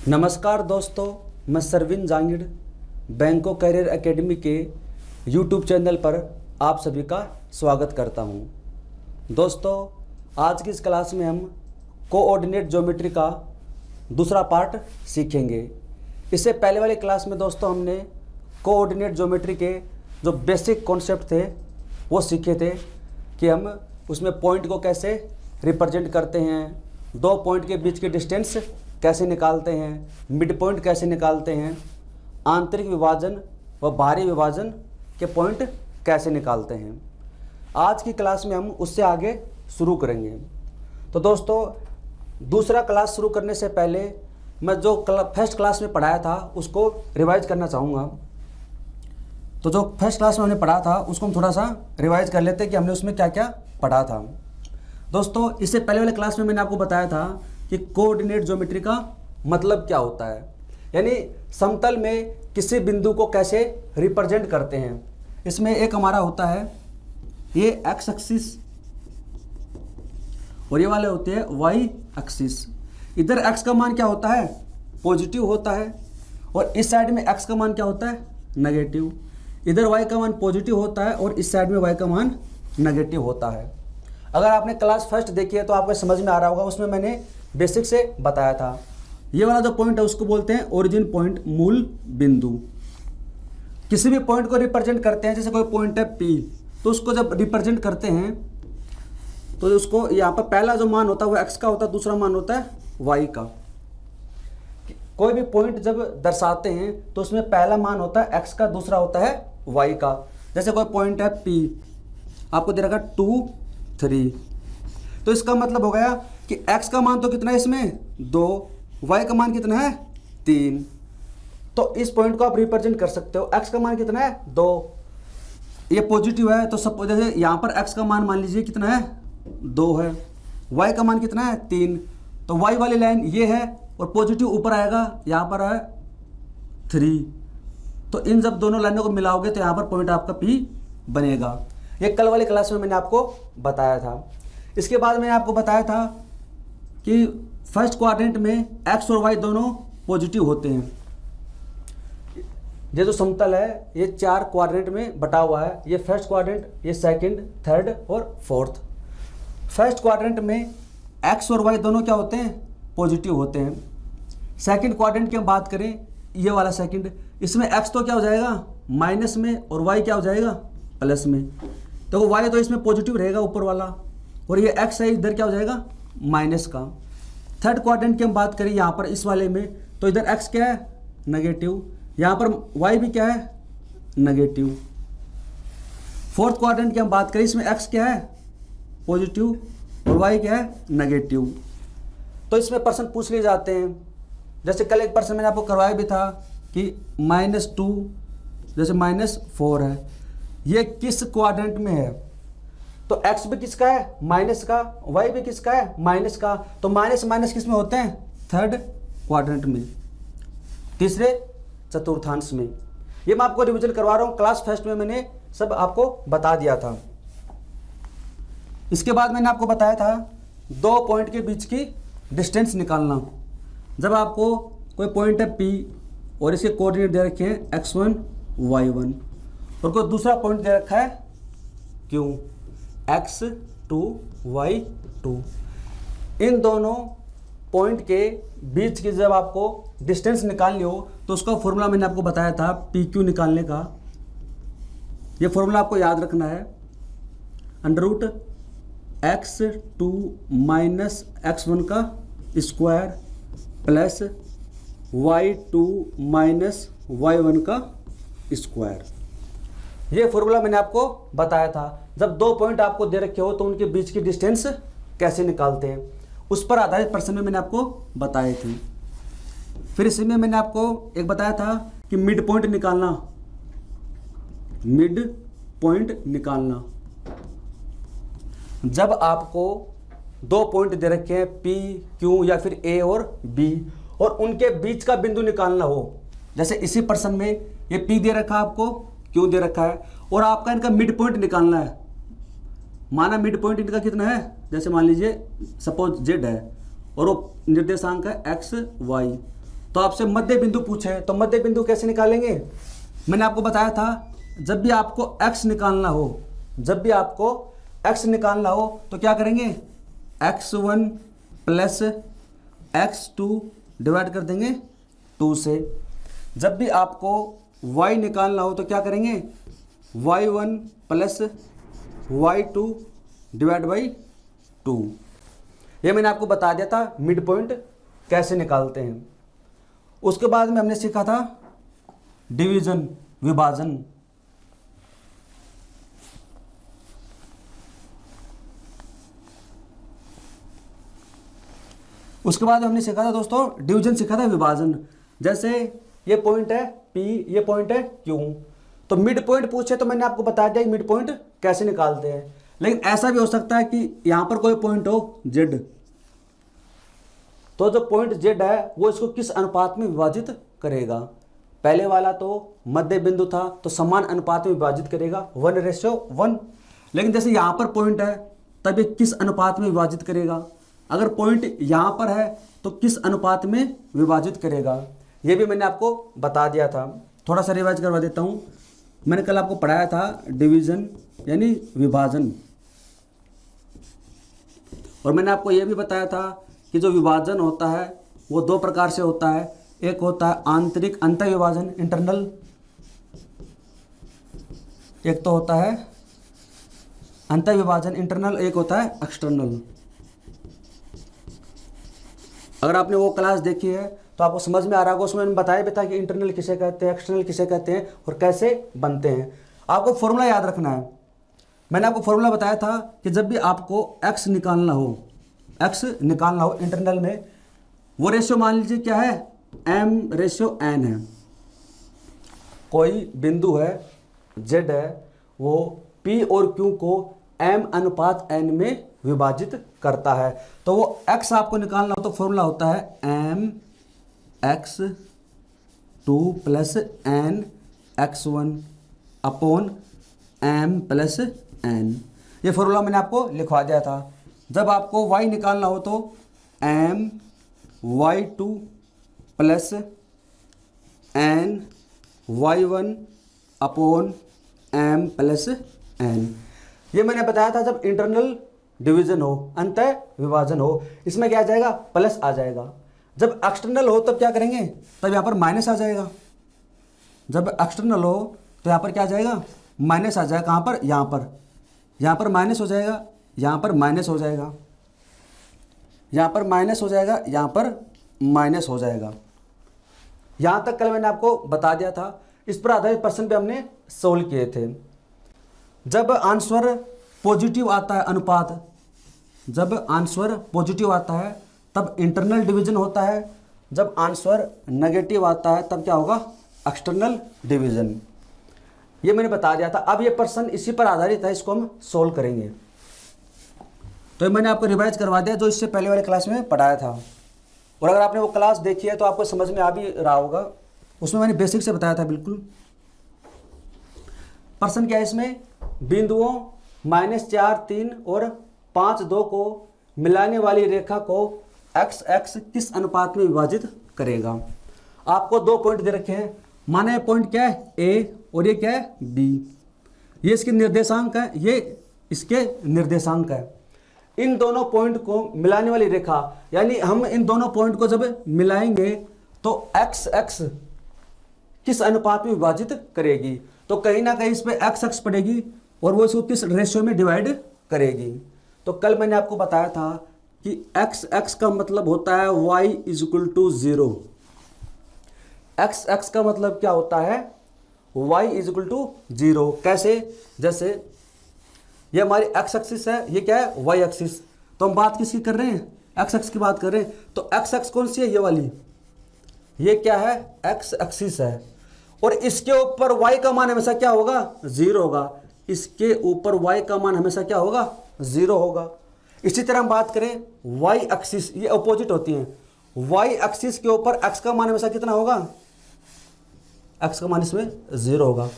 नमस्कार दोस्तों, मैं सरविन जांगिड़ बैंको करियर एकेडमी के यूट्यूब चैनल पर आप सभी का स्वागत करता हूं। दोस्तों, आज की इस क्लास में हम कोऑर्डिनेट ज्योमेट्री का दूसरा पार्ट सीखेंगे। इससे पहले वाली क्लास में दोस्तों हमने कोऑर्डिनेट ज्योमेट्री के जो बेसिक कॉन्सेप्ट थे वो सीखे थे कि हम उसमें पॉइंट को कैसे रिप्रेजेंट करते हैं, दो पॉइंट के बीच की डिस्टेंस कैसे निकालते हैं, मिड पॉइंट कैसे निकालते हैं, आंतरिक विभाजन व बाहरी विभाजन के पॉइंट कैसे निकालते हैं। आज की क्लास में हम उससे आगे शुरू करेंगे। तो दोस्तों, दूसरा क्लास शुरू करने से पहले मैं जो फर्स्ट क्लास में पढ़ाया था उसको रिवाइज करना चाहूँगा। तो जो फर्स्ट क्लास में हमने पढ़ा था उसको हम थोड़ा सा रिवाइज कर लेते हैं कि हमने उसमें क्या क्या पढ़ा था। दोस्तों, इससे पहले वाले क्लास में मैंने आपको बताया था कि कोऑर्डिनेट ज्योमेट्री का मतलब क्या होता है, यानी समतल में किसी बिंदु को कैसे रिप्रेजेंट करते हैं। इसमें एक हमारा होता है ये एक्स एक्सिस और ये वाले होते हैं वाई एक्सिस। इधर एक्स का मान क्या होता है, पॉजिटिव होता है, और इस साइड में एक्स का मान क्या होता है, नेगेटिव। इधर वाई का मान पॉजिटिव होता है और इस साइड में वाई का मान नेगेटिव होता है। अगर आपने क्लास फर्स्ट देखी है तो आपको समझ में आ रहा होगा, उसमें मैंने बेसिक से बताया था। ये वाला जो पॉइंट है उसको बोलते हैं ओरिजिन पॉइंट, मूल बिंदु। किसी भी पॉइंट को रिप्रेजेंट करते हैं, जैसे कोई पॉइंट है पी, तो उसको जब रिप्रेजेंट करते हैं तो उसको यहाँ पर पहला जो मान होता है वो एक्स का होता है, दूसरा मान होता है वाई का। कोई भी पॉइंट जब दर्शाते हैं तो उसमें पहला मान होता है एक्स का, दूसरा होता है वाई का। जैसे कोई पॉइंट है पी, आपको दे रखा 2, 3, तो इसका मतलब हो गया कि x का मान तो कितना है इसमें 2, y का मान कितना है 3। तो इस पॉइंट को आप रिप्रेजेंट कर सकते हो। x का मान कितना है 2, ये पॉजिटिव है, तो सपोज जैसे यहाँ पर x का मान मान लीजिए कितना है 2 है, y का मान कितना है 3, तो y वाली लाइन ये है और पॉजिटिव ऊपर आएगा, यहाँ पर है 3। तो इन जब दोनों लाइनों को मिलाओगे तो यहाँ पर पॉइंट आपका P बनेगा। ये कल वाली क्लास में मैंने आपको बताया था। इसके बाद मैंने आपको बताया था कि फर्स्ट क्वाड्रेंट में एक्स और वाई दोनों पॉजिटिव होते हैं। ये जो समतल है ये 4 क्वाड्रेंट में बटा हुआ है। ये फर्स्ट क्वाड्रेंट, ये सेकंड, थर्ड और फोर्थ। फर्स्ट क्वाड्रेंट में एक्स और वाई दोनों क्या होते हैं, पॉजिटिव होते हैं। सेकंड क्वाड्रेंट की हम बात करें, ये वाला सेकंड, इसमें एक्स तो क्या हो जाएगा माइनस में और वाई क्या हो जाएगा प्लस में। तो वाई तो इसमें पॉजिटिव रहेगा ऊपर वाला, और ये एक्स है इधर क्या हो जाएगा माइनस का। थर्ड क्वाड्रेंट की हम बात करें यहाँ पर इस वाले में, तो इधर एक्स क्या है नेगेटिव, यहाँ पर वाई भी क्या है नेगेटिव। फोर्थ क्वाड्रेंट की हम बात करें, इसमें एक्स क्या है पॉजिटिव और वाई क्या है नेगेटिव। तो इसमें पर्सन पूछ लिए जाते हैं, जैसे कल एक पर्सन मैंने आपको करवाया भी था कि -2 जैसे -4 है, ये किस क्वाड्रेंट में है। तो x भी किसका है माइनस का, y भी किसका है माइनस का। तो माइनस माइनस किस में होते हैं, थर्ड क्वाड्रेंट में, तीसरे चतुर्थांश में। ये मैं आपको रिवीजन करवा रहा हूँ, क्लास फर्स्ट में मैंने सब आपको बता दिया था। इसके बाद मैंने आपको बताया था दो पॉइंट के बीच की डिस्टेंस निकालना। जब आपको कोई पॉइंट है P और इसके कोऑर्डिनेट दे रखे हैं x1, y1, और कोई दूसरा पॉइंट दे रखा है Q, x2, y2। इन दोनों पॉइंट के बीच की जब आपको डिस्टेंस निकालनी हो तो उसका फॉर्मूला मैंने आपको बताया था PQ निकालने का। ये फॉर्मूला आपको याद रखना है, √x2 माइनस x1 का square plus y2 minus y1 का स्क्वायर। ये फॉर्मूला मैंने आपको बताया था। जब दो पॉइंट आपको दे रखे हो तो उनके बीच की डिस्टेंस कैसे निकालते हैं, उस पर आधारित प्रश्न में मैंने आपको बताए थे। फिर इसी में मैंने आपको एक बताया था कि मिड पॉइंट निकालना, मिड पॉइंट निकालना। जब आपको दो पॉइंट दे रखे हैं P, Q या फिर A और B, और उनके बीच का बिंदु निकालना हो, जैसे इसी प्रश्न में ये P दे रखा है आपको, Q दे रखा है, और आपका इनका मिड पॉइंट निकालना है। माना मिड पॉइंट इनका कितना है, जैसे मान लीजिए सपोज Z है और वो निर्देशांक है x y, तो आपसे मध्य बिंदु पूछे तो मध्य बिंदु कैसे निकालेंगे? मैंने आपको बताया था जब भी आपको x निकालना हो, जब भी आपको x निकालना हो तो क्या करेंगे? x1 प्लस x2 डिवाइड कर देंगे 2 से। जब भी आपको y निकालना हो तो क्या करेंगे? y1 plus y2 divide by 2। ये मैंने आपको बता दिया था मिड पॉइंट कैसे निकालते हैं। उसके बाद में हमने सीखा था डिवीजन, विभाजन। उसके बाद हमने सीखा था दोस्तों डिवीजन, सीखा था विभाजन। जैसे ये पॉइंट है P, ये पॉइंट है Q, तो मिड पॉइंट पूछे तो मैंने आपको बता दिया मिड पॉइंट कैसे निकालते हैं। लेकिन ऐसा भी हो सकता है कि यहां पर कोई पॉइंट हो Z, तो जो पॉइंट Z है वो इसको किस अनुपात में विभाजित करेगा? पहले वाला तो मध्य बिंदु था तो समान अनुपात में विभाजित करेगा 1:1। लेकिन जैसे यहां पर पॉइंट है तब ये किस अनुपात में विभाजित करेगा? अगर पॉइंट यहां पर है तो किस अनुपात में विभाजित करेगा? ये भी मैंने आपको बता दिया था। थोड़ा सा रिवाइज करवा देता हूं। मैंने कल आपको पढ़ाया था डिवीजन यानी विभाजन, और मैंने आपको यह भी बताया था कि जो विभाजन होता है वो दो प्रकार से होता है। एक होता है आंतरिक अंतर विभाजन, इंटरनल, एक तो होता है अंतर विभाजन इंटरनल, एक होता है एक्सटर्नल। अगर आपने वो क्लास देखी है तो आपको समझ में आ रहा होगा, उसमें मैंने बताया भी था कि इंटरनल किसे कहते हैं, एक्सटर्नल किसे कहते हैं और कैसे बनते हैं। आपको फॉर्मूला याद रखना है। मैंने आपको फॉर्मूला बताया था कि जब भी आपको x निकालना हो इंटरनल में, वो रेशियो मान लीजिए क्या है, m/n है। कोई बिंदु है z है, वो p और q को m/n में विभाजित करता है। तो वो x आपको निकालना हो तो फॉर्मूला होता है mx2 + nx1 अपॉन m+n। ये फॉर्मूला मैंने आपको लिखवा दिया था। जब आपको y निकालना हो तो my2 + ny1 अपॉन m+n। ये मैंने बताया था जब इंटरनल डिवीजन हो, अंतः विभाजन हो, इसमें क्या आ जाएगा, प्लस आ जाएगा। जब एक्सटर्नल हो तब क्या करेंगे, तब यहाँ पर माइनस आ जाएगा। जब एक्सटर्नल हो तो यहाँ पर क्या आ जाएगा, माइनस आ जाएगा। कहाँ पर, यहाँ पर माइनस हो जाएगा, यहाँ पर माइनस हो जाएगा, यहाँ पर माइनस हो जाएगा, यहाँ पर माइनस हो जाएगा। यहाँ तक कल मैंने आपको बता दिया था। इस पर आधारित प्रश्न पे हमने सोल्व किए थे। जब आंसर पॉजिटिव आता है अनुपात, जब आंसर पॉजिटिव आता है तब इंटरनल डिवीजन होता है। जब आंसर नेगेटिव आता है तब क्या होगा, एक्सटर्नल डिवीजन। ये मैंने बता दिया था। अब ये प्रश्न इसी पर आधारित है, इसको हम सोल्व करेंगे। तो मैंने आपको रिवाइज करवा दिया जो इससे पहले वाले क्लास में पढ़ाया था। और अगर आपने वो क्लास देखी है तो आपको समझ में आ भी रहा होगा। उसमें मैंने बेसिक से बताया था बिल्कुल। प्रश्न क्या है इसमें, बिंदुओं -4, 3 और 5, 2 को मिलाने वाली रेखा को x किस अनुपात में विभाजित करेगा। आपको 2 पॉइंट दे रखे हैं। माना ये पॉइंट क्या है, A, और ये क्या है, B। ये इसके निर्देशांक है, ये इसके निर्देशांक है। इन दोनों पॉइंट को मिलाने वाली रेखा, यानी हम इन दोनों पॉइंट को जब मिलाएंगे तो x किस अनुपात में विभाजित करेगी। तो कहीं ना कहीं इस पर x पड़ेगी और वो इसको किस रेशियो में डिवाइड करेगी। तो कल मैंने आपको बताया था कि x का मतलब होता है y = 0। x का मतलब क्या होता है, y = 0। कैसे, जैसे ये हमारी x एक्सिस है, ये क्या है, y एक्सिस। तो हम बात किसकी कर रहे हैं, x की बात कर रहे हैं। तो x कौन सी है, ये वाली, ये क्या है, x एक्सिस है। और इसके ऊपर y का मान हमेशा क्या होगा, 0 होगा। इसके ऊपर y का मान हमेशा क्या होगा, 0 होगा। इसी तरह हम बात करें y एक्सिस, ये अपोजिट होती हैं। y एक्सिस के ऊपर x का मान हमेशा कितना होगा, x का मान इसमें 0 होगा।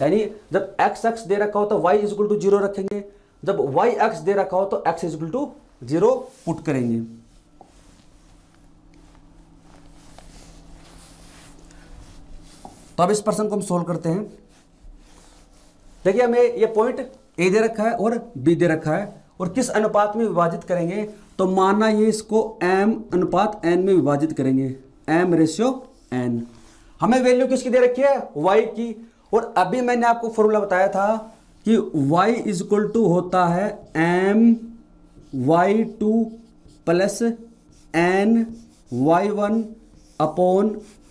यानी जब x दे रखा हो तो y = 0 रखेंगे, जब y दे रखा हो तो x = 0 पुट करेंगे। तो अब इस प्रश्न को हम सोल्व करते हैं। देखिए हमें ये पॉइंट ए दे रखा है और बी दे रखा है, और किस अनुपात में विभाजित करेंगे, तो मानना ये इसको m अनुपात n में विभाजित करेंगे, m/n। हमें वैल्यू किसकी दे रखी है, y की, और अभी मैंने आपको फॉर्मूला बताया था कि y इज इक्वल टू होता है my2 plus n y1 upon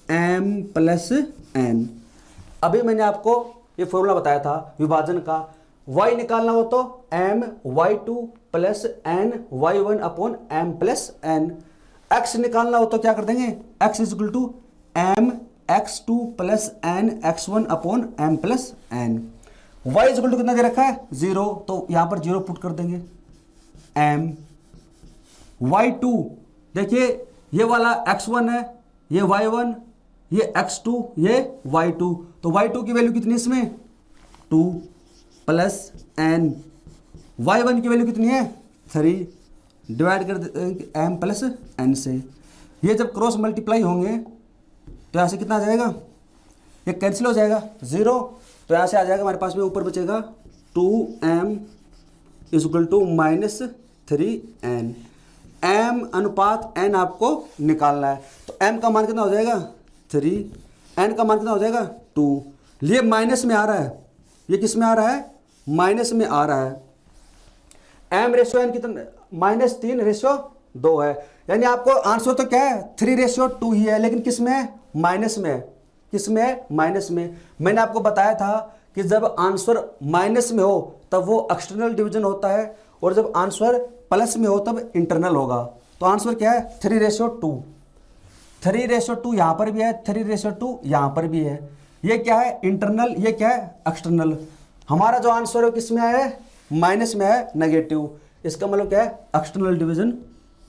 m plus n। अभी मैंने आपको ये फॉर्मूला बताया था विभाजन का, y निकालना हो तो m y2 plus n y1 upon m plus n। x निकालना हो तो क्या कर देंगे, x is equal to m x2 plus n x1 upon m plus n। y is equal to कितना दे रखा है, 0, तो यहां पर 0 पुट कर देंगे। m y2, देखिए ये वाला x1 है, ये y1, ये x2, ये y2, तो y2 की वैल्यू कितनी है इसमें, 2 प्लस n। y1 की वैल्यू कितनी है, 3, डिवाइड कर देंगे m प्लस n से। ये जब क्रॉस मल्टीप्लाई होंगे तो यहाँ से कितना आ जाएगा, ये कैंसिल हो जाएगा 0, तो यहाँ से आ जाएगा हमारे पास में, ऊपर बचेगा 2m is equal to -3n। m अनुपात n आपको निकालना है, तो m का मान कितना हो जाएगा 3, n का मान कितना हो जाएगा 2। ये माइनस में आ रहा है, ये किस में आ रहा है, माइनस में आ रहा है। m/n कितना, -3/2 है, यानी आपको आंसर तो क्या है 3/2 ही है, लेकिन किस में है, माइनस में है। किस में है, माइनस में। मैंने आपको बताया था कि जब आंसर माइनस में हो तब वो एक्सटर्नल डिवीजन होता है, और जब आंसर प्लस में हो तब इंटरनल होगा। तो आंसर क्या है 3/2। 3/2 यहाँ पर भी है, 3/2 यहाँ पर भी है। ये क्या है, इंटरनल, ये क्या है, एक्सटर्नल। हमारा जो आंसर है किस में आया है, माइनस में है, नेगेटिव। इसका मतलब क्या है, एक्सटर्नल डिवीजन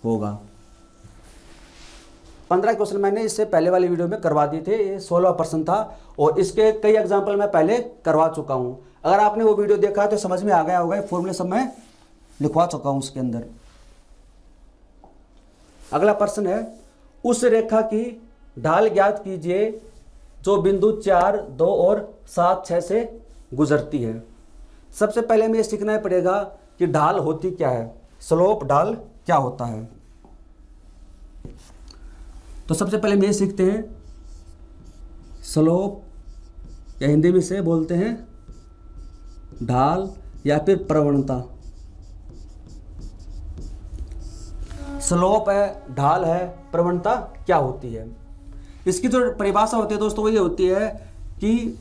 होगा। 15 क्वेश्चन मैंने इससे पहले वाली वीडियो में करवा दिए थे, ये 16वां प्रश्न था, और इसके कई एग्जाम्पल मैं पहले करवा चुका हूं। अगर आपने वो वीडियो देखा है तो समझ में आ गया होगा, फॉर्मूले सब मैं लिखवा चुका हूं उसके अंदर। अगला प्रश्न है, उस रेखा की ढाल ज्ञात कीजिए जो बिंदु 4, 2 और 7, 6 से गुजरती है। सबसे पहले हमें सीखना पड़ेगा कि ढाल होती क्या है, स्लोप ढाल क्या होता है। तो सबसे पहले हम ये सीखते हैं, स्लोप या हिंदी में से बोलते हैं ढाल या फिर प्रवणता। स्लोप है, ढाल है, प्रवणता क्या होती है। इसकी जो परिभाषा होती है दोस्तों वो ये होती है कि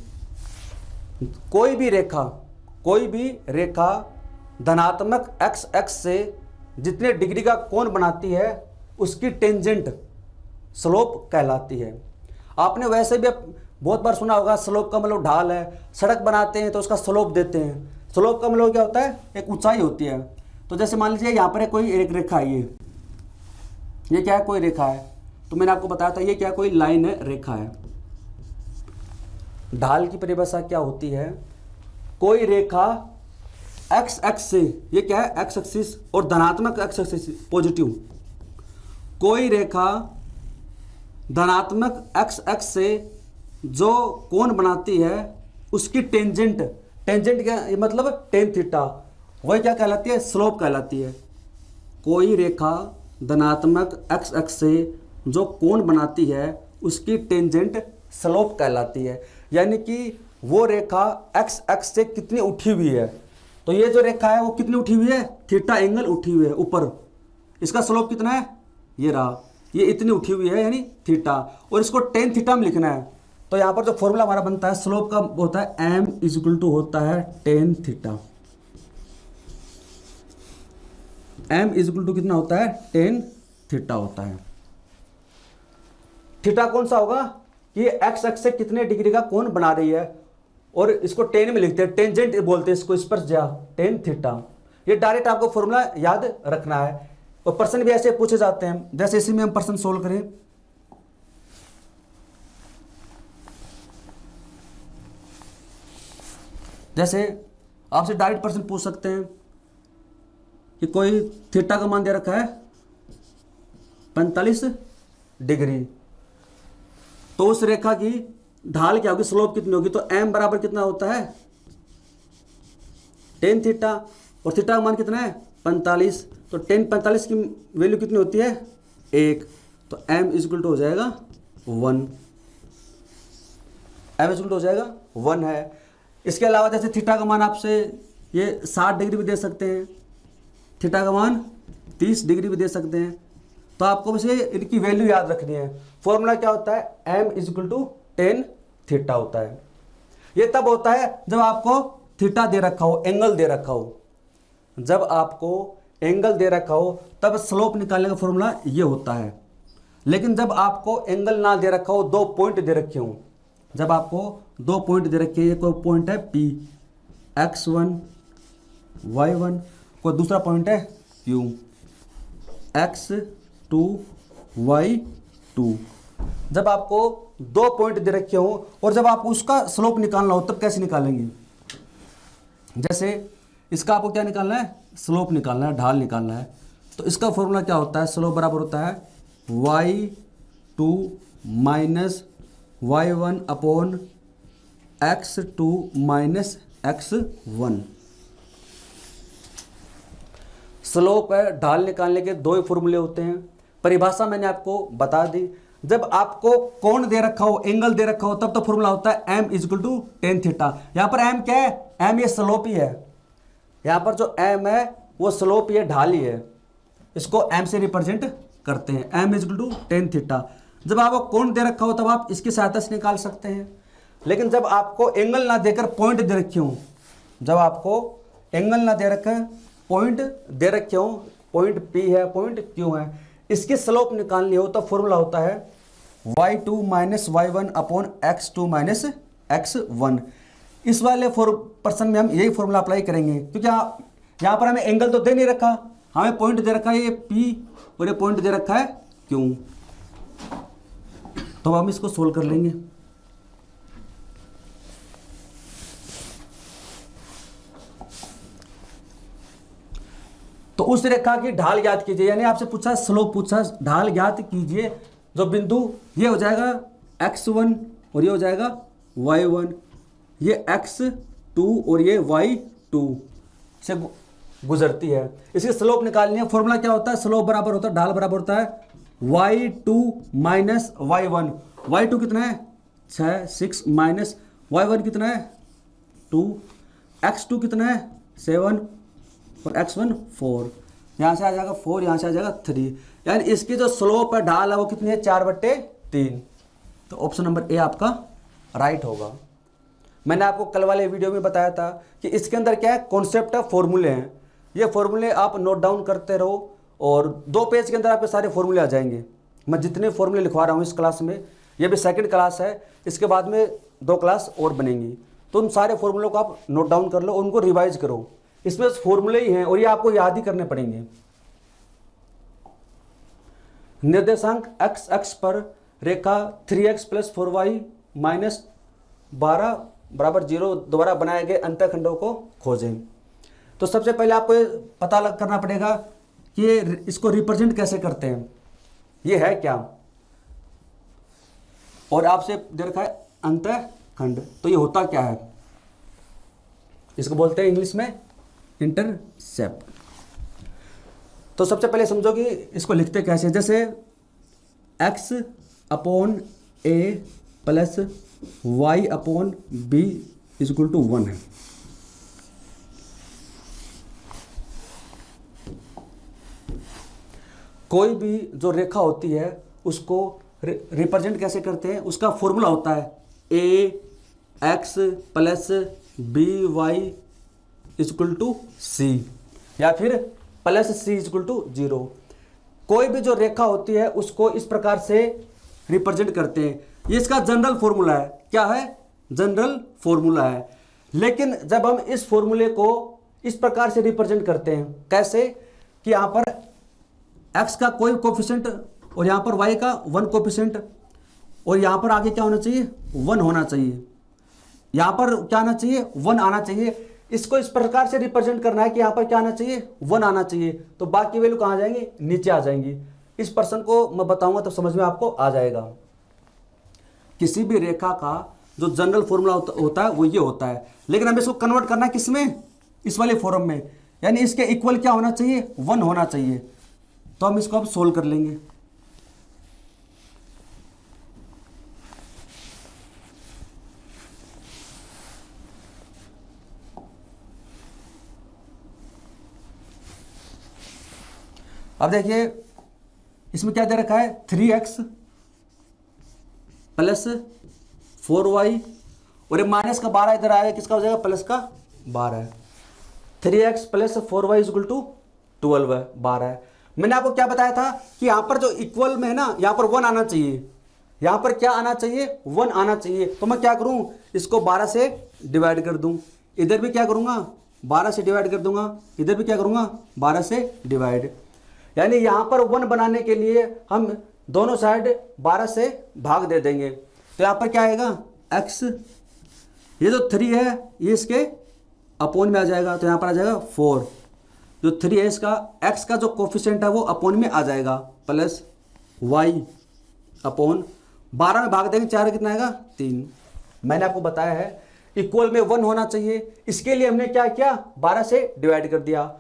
कोई भी रेखा धनात्मक एक्स एक्स से जितने डिग्री का कोण बनाती है उसकी टेंजेंट स्लोप कहलाती है। आपने वैसे भी बहुत बार सुना होगा स्लोप का मतलब ढाल है। सड़क बनाते हैं तो उसका स्लोप देते हैं। स्लोप का मतलब क्या होता है, एक ऊंचाई होती है। तो जैसे मान लीजिए यहाँ पर कोई एक रेखा है, ये क्या है, कोई रेखा है। तो मैंने आपको बताया था ये क्या, कोई लाइन है, रेखा है। ढाल की परिभाषा क्या होती है, कोई रेखा एक्स एक्स से, ये क्या है, एक्स एक्सिस और धनात्मक एक्स एक्सिस पॉजिटिव, कोई रेखा धनात्मक एक्स एक्स से जो कोण बनाती है उसकी टेंजेंट क्या मतलब टेन थीटा, वही क्या कहलाती है, स्लोप कहलाती है। कोई रेखा धनात्मक एक्स एक्स से जो कोण बनाती है उसकी टेंजेंट स्लोप कहलाती है। यानी कि वो रेखा एक्स एक्स से कितनी उठी हुई है। तो ये जो रेखा है वो कितनी उठी हुई है, थीटा एंगल उठी हुई है ऊपर। इसका स्लोप कितना है, ये रहा, ये इतनी उठी हुई है यानी थीटा, और इसको टेन थीटा में लिखना है। तो यहाँ पर जो फॉर्मूला हमारा बनता है स्लोप का होता है m इज इक्वल टू होता है tan theta. m is equal to कितना होता है, टेन थीटा होता है। थीटा कौन सा होगा कि एक्स एक्स से कितने डिग्री का कोण बना रही है, और इसको टेन में लिखते हैं, टेंजेंट बोलते हैं इसको, स्पर्शज्या, टेन थीटा। ये डायरेक्ट आपको फॉर्मूला याद रखना है, और प्रश्न भी ऐसे पूछे जाते हैं। जैसे इसी में हम प्रश्न सोल्व करें, जैसे आपसे डायरेक्ट प्रश्न पूछ सकते हैं कि कोई थीटा का मान दे रखा है 45 डिग्री, तो उस रेखा की ढाल क्या होगी, स्लोप कितनी होगी, तो m बराबर कितना होता है टेन थीटा, और थीटा का मान कितना है 45, तो टेन 45 की वैल्यू कितनी होती है 1, तो m इक्वल टू हो जाएगा 1, m इक्वल टू हो जाएगा 1 है। इसके अलावा जैसे थीटा का मान आपसे ये 60 डिग्री भी दे सकते हैं, थीटा का मान 30 डिग्री भी दे सकते हैं, तो आपको बस ये इनकी वैल्यू याद रखनी है। फॉर्मूला क्या होता है, m equal to tan theta होता है। ये तब होता है जब आपको थीटा दे रखा हो, एंगल दे रखा हो, जब आपको एंगल दे रखा हो तब स्लोप निकालने का फॉर्मूला ये होता है। लेकिन जब आपको एंगल ना दे रखा हो, दो पॉइंट दे रखे हो, जब आपको दो पॉइंट दे रखे हैं, कोई पॉइंट है P x1 y1, कोई दूसरा पॉइंट है Q x2 y2, जब आपको दो पॉइंट दे रखे हो और जब आपको उसका स्लोप निकालना हो तब कैसे निकालेंगे, जैसे इसका आपको क्या निकालना है, स्लोप निकालना है, ढाल निकालना है, तो इसका फॉर्मूला क्या होता है, स्लोप बराबर होता है y2 minus y1 upon x2 minus x1। Slope है, ढाल निकालने के दो ही फॉर्मूले होते हैं। परिभाषा मैंने आपको बता दी, जब आपको कोण दे रखा हो, एंगल दे रखा हो, तब तो फॉर्मूला होता है m equal to tan theta. यहां पर m क्या है, m ये स्लोप ही है, यहां पर जो m है वो स्लोप, ये ढाल ही है, इसको m से रिप्रेजेंट करते हैं, m equal to tan theta. जब आपको कोण दे रखा हो तब आप इसकी सहायता से निकाल सकते हैं, लेकिन जब आपको एंगल ना देकर पॉइंट दे रखे हो, जब आपको एंगल ना दे रखे पॉइंट दे रखे हो, पॉइंट P है, पॉइंट Q है, इसकी स्लोप निकालनी हो तो फॉर्मूला होता है y2 minus y1 upon x2 minus x1। इस वाले पर्सन में हम यही फॉर्मूला अप्लाई करेंगे, क्योंकि यहाँ पर हमें एंगल तो दे नहीं रखा, हमें पॉइंट दे रखा है ये P और ये पॉइंट दे रखा है Q, तो हम इसको सोल्व कर लेंगे। तो उस रेखा की ढाल ज्ञात कीजिए, यानी आपसे पूछा स्लोप, पूछा ढाल ज्ञात कीजिए। जो बिंदु ये हो जाएगा x1 और ये हो जाएगा y1, ये x2 और ये y2 से गुजरती है, इसकी स्लोप निकालनी है। फॉर्मूला क्या होता है, स्लोप बराबर होता है, ढाल बराबर होता है y2 माइनस y1। y2 कितना है 6 माइनस y1 कितना है 2, x2 कितना है 7 और x1 4, यहाँ से आ जाएगा 4, यहाँ से आ जाएगा 3, यानी इसकी जो स्लोप है, ढाल है, वो कितनी है 4/3। तो ऑप्शन नंबर ए आपका राइट होगा। मैंने आपको कल वाले वीडियो में बताया था कि इसके अंदर क्या है, कॉन्सेप्ट है, फॉर्मूले हैं। ये फॉर्मूले आप नोट डाउन करते रहो और 2 पेज के अंदर आपके सारे फॉर्मूले आ जाएंगे। मैं जितने फॉर्मूले लिखवा रहा हूँ इस क्लास में, ये भी सेकंड क्लास है, इसके बाद में 2 क्लास और बनेंगी, तो उन सारे फॉर्मूलों को आप नोट डाउन कर लो, उनको रिवाइज करो। इसमें फॉर्मूले ही हैं और ये आपको याद ही करने पड़ेंगे। निर्देशांक x अक्ष पर रेखा 3x + 4y माइनस 12 बराबर 0 द्वारा बनाए गए अंतःखंडों को खोजें। तो सबसे पहले आपको ये पता करना पड़ेगा कि ये इसको रिप्रेजेंट कैसे करते हैं, ये है क्या, और आपसे दे रखा है अंतःखंड, तो ये होता क्या है, इसको बोलते हैं इंग्लिश में इंटरसेप्ट। तो सबसे पहले समझो कि इसको लिखते कैसे, जैसे x upon a plus y upon b equal to 1 है। कोई भी जो रेखा होती है उसको रिप्रेजेंट कैसे करते हैं, उसका फॉर्मूला होता है ax plus by equal to c, या फिर प्लस c इक्वल टू 0। कोई भी जो रेखा होती है उसको इस प्रकार से रिप्रेजेंट करते हैं, ये इसका जनरल फॉर्मूला है। क्या है, जनरल फॉर्मूला है। लेकिन जब हम इस फॉर्मूले को इस प्रकार से रिप्रेजेंट करते हैं, कैसे कि यहाँ पर x का कोई कोफिशिएंट और यहाँ पर y का 1 कोफिशिएंट, और यहाँ पर आगे क्या होना चाहिए 1 होना चाहिए, यहाँ पर क्या आना चाहिए 1 आना चाहिए। इसको इस प्रकार से रिप्रेजेंट करना है कि यहाँ पर क्या आना चाहिए 1 आना चाहिए, तो बाकी वैल्यू कहाँ जाएंगी, नीचे आ जाएंगी। इस पर्सन को मैं बताऊंगा तो समझ में आपको आ जाएगा। किसी भी रेखा का जो जनरल फॉर्मूला होता है वो ये होता है, लेकिन हमें इसको कन्वर्ट करना है किस में, इस वाले फॉर्म में, यानी इसके इक्वल क्या होना चाहिए, 1 होना चाहिए। तो हम इसको अब सोल्व कर लेंगे। अब देखिए इसमें क्या दे रखा है, 3x प्लस 4y और ये माइनस का 12 इधर आएगा, किसका हो जाएगा, प्लस का 12। 3x plus 4y equal to 12 है, 12 है। मैंने आपको क्या बताया था कि यहां पर जो इक्वल में है ना, यहां पर 1 आना चाहिए, यहां पर क्या आना चाहिए, 1 आना चाहिए। तो मैं क्या करूं, इसको 12 से डिवाइड कर दूं, इधर भी क्या करूंगा, 12 से डिवाइड कर दूंगा, इधर भी क्या करूंगा, 12 से डिवाइड। यानी यहां पर 1 बनाने के लिए हम दोनों साइड 12 से भाग दे देंगे। तो यहां पर क्या आएगा, x, ये जो 3 है ये इसके अपोन में आ जाएगा, तो यहां पर आ जाएगा 4। जो 3 है इसका x का जो कोफिशिएंट है वो अपोन में आ जाएगा, प्लस y अपोन 12 में भाग देंगे, 4 कितना आएगा, 3। मैंने आपको बताया है इक्वल में 1 होना चाहिए, इसके लिए हमने क्या किया, 12 से डिवाइड कर दिया।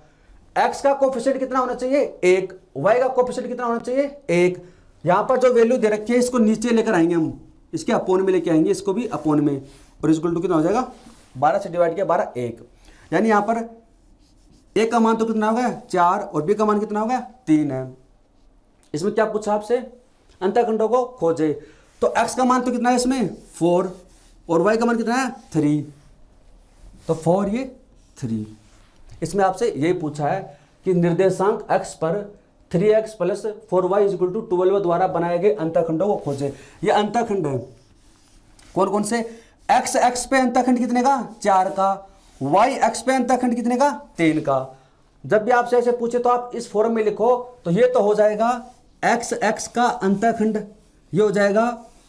x का कोफिशिएंट कितना होना चाहिए, 1, y का कोफिशिएंट कितना होना चाहिए, 1। यहां पर जो वैल्यू दे रखी है इसको नीचे लेकर आएंगे हम, इसके अपोन में लेके आएंगे, इसको भी अपोन में, और इक्वल टू कितना हो जाएगा, 12 से डिवाइड किया 12, 1। यानी यहां पर a का मान तो कितना हो गया, 4, और b का मान कितना हो गया, 3 है। इसमें क्या पूछा आपसे, अंतःखंडों को खोजे। तो x का मान तो कितना है इसमें, 4, और y का मान कितना है, 3। तो 4 ये 3। इसमें आपसे यही पूछा है कि निर्देशांक x पर 3x plus 4y equal to 12 द्वारा बनाए गए अंतःखंडों को खोजे। ये अंतःखंड है, कौन कौन से, x पे अंतःखंड कितने का, 4 का, y पे अंतःखंड कितने का, 3 का। जब भी आपसे ऐसे पूछे तो आप इस फॉर्म में लिखो, तो ये तो हो जाएगा x का अंतःखंड, ये हो जाएगा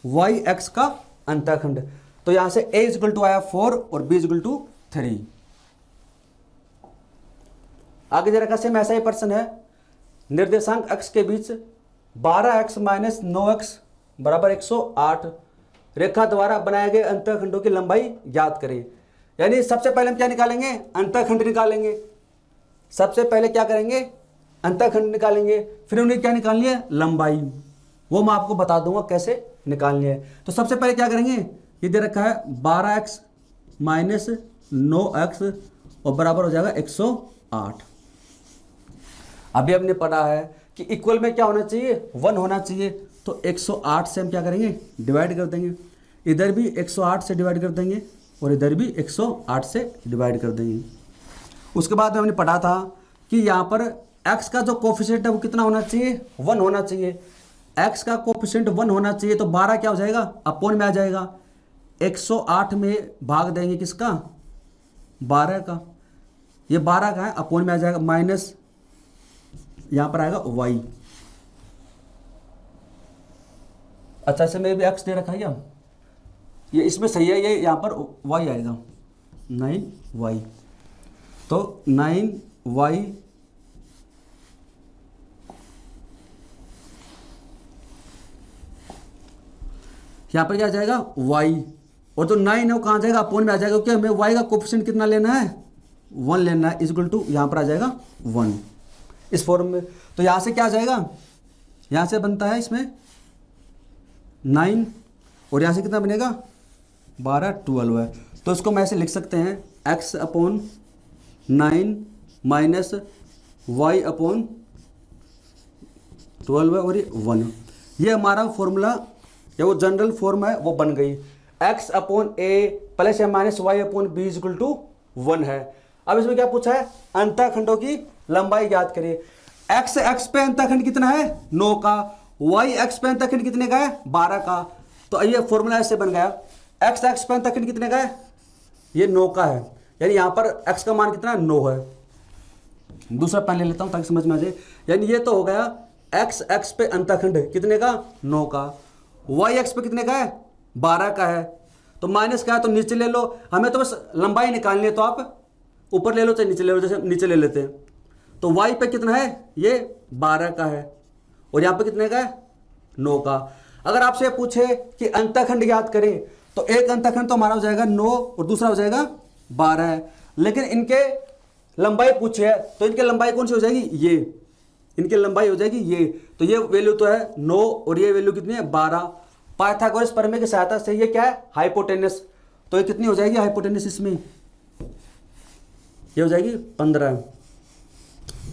y का अंतःखंड। तो यहां से a इक्वल टू आया 4 और b इक्वल टू 3। आगे जरा सेम ऐसा ही प्रश्न है, निर्देशांक x के बीच 12x माइनस 9x बराबर 108 रेखा द्वारा बनाए गए अंतःखंडों की लंबाई ज्ञात करें। यानी सबसे पहले हम क्या निकालेंगे, अंतःखंड निकालेंगे। सबसे पहले क्या करेंगे, अंतःखंड निकालेंगे, फिर उन्हें क्या निकालनी है, लंबाई, वो मैं आपको बता दूंगा कैसे निकालनी है। तो सबसे पहले क्या करेंगे, ये दे रखा है 12x माइनस 9x और बराबर हो जाएगा 108। अभी हमने पढ़ा है कि इक्वल में क्या होना चाहिए, 1 होना चाहिए। तो 108 से हम क्या करेंगे, डिवाइड कर देंगे, इधर भी 108 से डिवाइड कर देंगे और इधर भी 108 से डिवाइड कर देंगे। उसके बाद हमने पढ़ा था कि यहाँ पर x का जो कोफिशिएंट है वो कितना होना चाहिए, 1 होना चाहिए। x का कोफिशिएंट 1 होना चाहिए, तो 12 क्या हो जाएगा, अपोन में आ जाएगा। 108 में भाग देंगे किसका, 12 का, ये 12 का है, अपोन में आ जाएगा, माइनस यहां पर आएगा y। अच्छा इसमें भी x दे रखा है क्या, ये इसमें सही है, ये यहां पर y आएगा 9y। तो 9y यहां पर क्या आ जाएगा, y, और जो 9 है वो कहां जाएगा, अपोन में आ जाएगा, क्योंकि हमें y का कोफिशिएंट कितना लेना है, 1 लेना है, इक्वल टू यहां पर आ जाएगा 1 इस फॉर्म में। तो यहां से क्या आ जाएगा, यहां से बनता है इसमें 9 और यहां से कितना बनेगा, 12, 12 है। तो इसको मैं ऐसे लिख सकते हैं, x upon 9 minus y upon 12 है और ये 1। ये हमारा फॉर्मूला या वो जनरल फॉर्म है वो बन गई, x अपॉन a प्लस या minus y upon b equal to 1 है। अब इसमें क्या पूछा है, अंतःखंडों की लंबाई ज्ञात करिए। x पे अंतःखंड कितना है, 9 का, y पे अंतःखंड कितने का है, 12 का। तो ये फॉर्मूला ऐसे बन गया, x पे अंतःखंड कितने का है, ये 9 का है, यानी यहां पर x का मान कितना है, 9 है। दूसरा पेन ले लेता हूं ताकि समझ में आ जाए। यानी ये तो हो गया x पे अंतःखंड कितने का, 9 का, y पे कितने का है, 12 का है। तो माइनस का है तो नीचे ले लो, हमें तो बस लंबाई निकालनी है, तो आप ऊपर ले लो चाहे नीचे ले लो, जैसे नीचे ले लेते हैं। तो y पे कितना है, ये 12 का है, और यहाँ पे कितने का है, 9 का। अगर आपसे पूछे कि अंतःखंड ज्ञात करें तो एक अंतःखंड तो हमारा हो जाएगा 9 और दूसरा हो जाएगा 12, लेकिन इनके लंबाई पूछे है तो इनकी लंबाई कौन सी हो जाएगी, ये इनकी लंबाई हो जाएगी ये, तो ये वैल्यू तो है 9 और ये वैल्यू कितनी है 12। पाइथागोरस प्रमेय की सहायता से ये क्या है हाइपोटेनस, तो ये कितनी हो जाएगी हाइपोटेनस, इसमें ये हो जाएगी 15।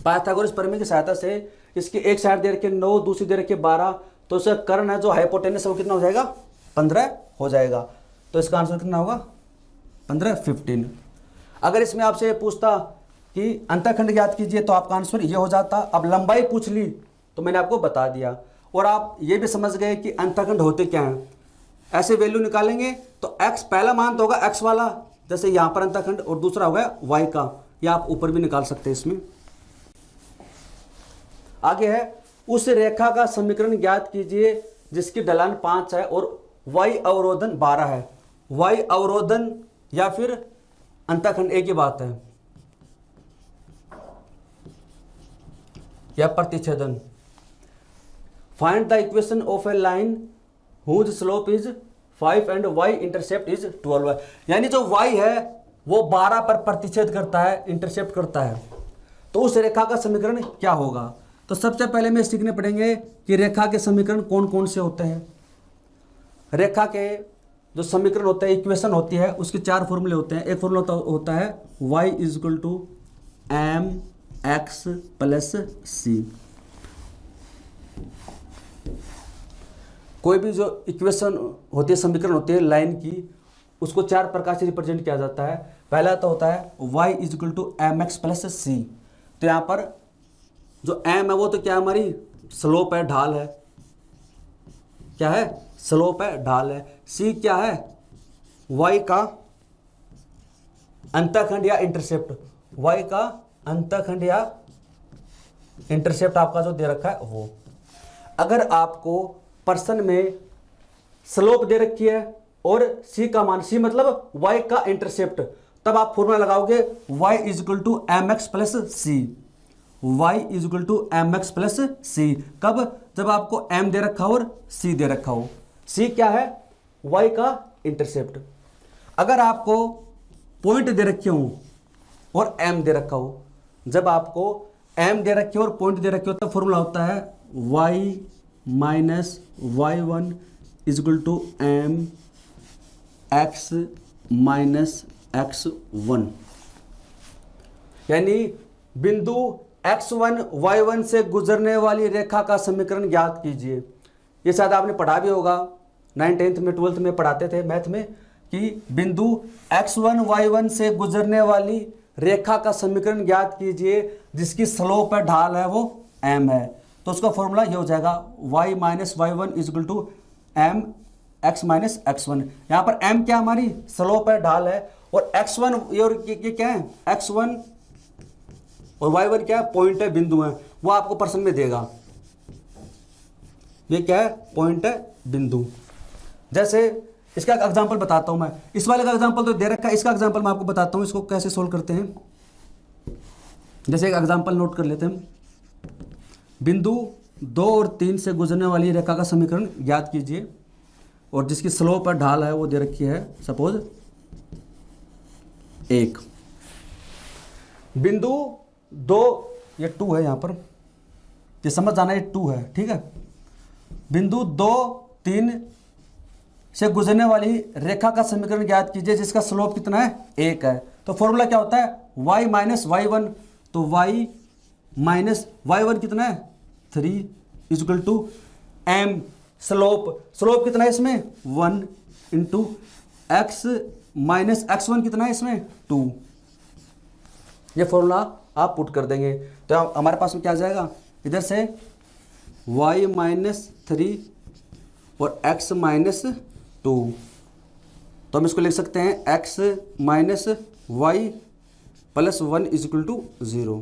पाइथागोरस प्रमेय की सहायता से इसकी एक साइड दे रखी 9, दूसरी दे रखी 12, तो इसका कर्ण है जो हाइपोटेनस है वो कितना हो जाएगा 15 हो जाएगा। तो इसका आंसर कितना होगा 15। अगर इसमें आपसे पूछता कि अंतःखंड ज्ञात कीजिए तो आपका आंसर ये हो जाता। अब लंबाई पूछ ली तो मैंने आपको बता दिया, और आप ये भी समझ गए कि अंतःखंड होते क्या हैं। ऐसे वैल्यू निकालेंगे तो x पहला मान तो होगा x वाला, जैसे यहाँ पर अंतःखंड, और दूसरा होगा y का, या आप ऊपर भी निकाल सकते हैं इसमें। आगे है उस रेखा का समीकरण ज्ञात कीजिए जिसकी ढलान 5 है और y अवरोधन 12 है। y अवरोधन या फिर अंतःखंड एक ही बात है, या प्रतिच्छेदन। Find the equation of A line whose slope is 5 and y intercept is 12 है, यानी जो y है वो 12 पर प्रतिच्छेद करता है, इंटरसेप्ट करता है, तो उस रेखा का समीकरण क्या होगा। तो सबसे पहले में सीखने पड़ेंगे कि रेखा के समीकरण कौन कौन से होते हैं। रेखा के जो समीकरण होते हैं, इक्वेशन होती है, उसके 4 फॉर्मूले होते हैं। एक फॉर्मूला होता है y = mx + c। कोई भी जो इक्वेशन होती है, समीकरण होती है लाइन की, उसको 4 प्रकार से रिप्रेजेंट किया जाता है। पहला तो होता है y = mx + c। तो यहाँ पर जो m है वो तो क्या हमारी स्लोप है, ढाल है, क्या है स्लोप है, ढाल है। c क्या है y का अंतःखंड या इंटरसेप्ट, y का अंतःखंड या इंटरसेप्ट आपका जो दे रखा है वो। अगर आपको पर्सन में स्लोप दे रखी है और c का मान, c मतलब y का इंटरसेप्ट, तब आप फॉर्मूला लगाओगे y = mx + c। y = mx + c कब, जब आपको m दे रखा हो और c दे रखा हो। c क्या है y का इंटरसेप्ट। अगर आपको पॉइंट दे रखे हो और m दे रखा हो, जब आपको m दे रखे हो और पॉइंट दे रखे हो तब फॉर्मूला होता है y - y1 = mx - x1, यानी बिंदु x1 y1 से गुजरने वाली रेखा का समीकरण ज्ञात कीजिए। ये शायद आपने पढ़ा भी होगा, 9th 10th में 12th में पढ़ाते थे मैथ में, कि बिंदु x1 y1 से गुजरने वाली रेखा का समीकरण ज्ञात कीजिए जिसकी स्लोप है, ढाल है, वो m है। तो उसका फॉर्मूला ये हो जाएगा y - y1 = mx - x1। यहाँ पर m क्या हमारी स्लोप है, ढाल है, और x1 ये क्या है x1 और y1 क्या है पॉइंट है, बिंदु है, वो आपको पर्सन में देगा। ये क्या है पॉइंट है, बिंदु। जैसे इसका एग्जांपल बताता हूं मैं, इस वाले का एग्जांपल तो दे रखा है, इसका एग्जांपल मैं आपको बताता हूं इसको कैसे सोल्व करते हैं। जैसे एक एग्जांपल नोट कर लेते हैं, बिंदु 2 और 3 से गुजरने वाली रेखा का समीकरण ज्ञात कीजिए और जिसकी स्लोप है, ढाल है, वो दे रखी है सपोज 1। बिंदु 2, ये 2 है, यहाँ पर ये समझ जाना, ये 2 है, ठीक है। बिंदु 2 3 से गुजरने वाली रेखा का समीकरण ज्ञात कीजिए जिसका स्लोप कितना है 1 है। तो फॉर्मूला क्या होता है y - y1, तो y - y1 कितना है 3 = m स्लोप कितना है इसमें 1 × x - x1 कितना है इसमें 2। ये फॉर्मूला आप पुट कर देंगे तो हमारे पास में क्या आ जाएगा, इधर से y - 3 और x - 2, तो हम इसको लिख सकते हैं x - y + 1 = 0।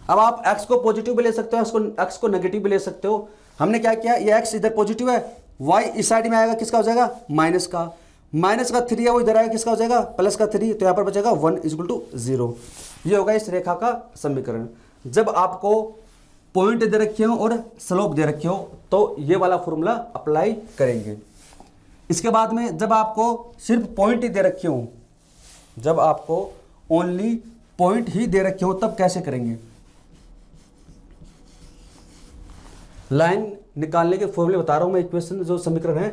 अब आप x को पॉजिटिव भी ले सकते हो, x को नेगेटिव भी ले सकते हो। हमने क्या किया, ये x इधर पॉजिटिव है, y इस साइड में आएगा, किसका हो जाएगा माइनस का 3 है, वो इधर आएगा, किसका हो जाएगा +3, तो यहाँ पर बचेगा 1 = 0। ये होगा इस रेखा का समीकरण। जब आपको पॉइंट दे रखे हो और स्लोप दे रखे हो तो ये वाला फॉर्मूला अप्लाई करेंगे। इसके बाद में जब आपको सिर्फ पॉइंट ही दे रखे हो, जब आपको ओनली पॉइंट ही दे रखे हो तब कैसे करेंगे। लाइन निकालने के फॉर्मूले बता रहा हूं मैं, इक्वेशन जो समीकरण है।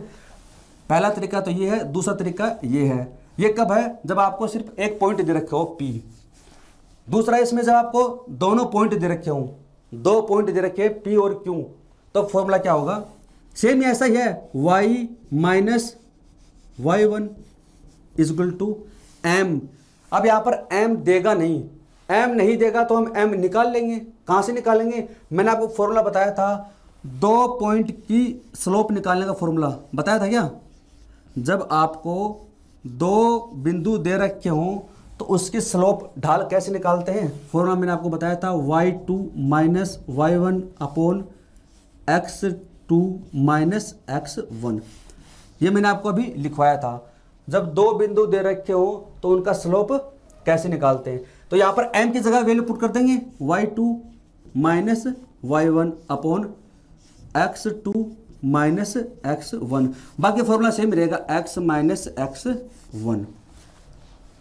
पहला तरीका तो ये है, दूसरा तरीका ये है। ये कब है, जब आपको सिर्फ एक पॉइंट दे रखे हो P। दूसरा इसमें जब आपको दोनों पॉइंट दे रखे हो, दो पॉइंट दे रखे P और Q, तो फॉर्मूला क्या होगा, सेम ऐसा ही है, y minus y1 equal to m। अब यहां पर m देगा नहीं, m नहीं देगा तो हम m निकाल लेंगे। कहां से निकालेंगे, मैंने आपको फॉर्मूला बताया था, दो पॉइंट की स्लोप निकालने का फॉर्मूला बताया था क्या। जब आपको दो बिंदु दे रखे हों तो उसकी स्लोप ढाल कैसे निकालते हैं, फॉर्मूला मैंने आपको बताया था, y2 minus y1 upon x2 minus x1। ये मैंने आपको अभी लिखवाया था। जब दो बिंदु दे रखे हो तो उनका स्लोप कैसे निकालते हैं, तो यहां पर m की जगह वैल्यू पुट कर देंगे, y2 minus y1 upon x2 minus x1। बाकी फॉर्मूला सेम रहेगा, x माइनस x1।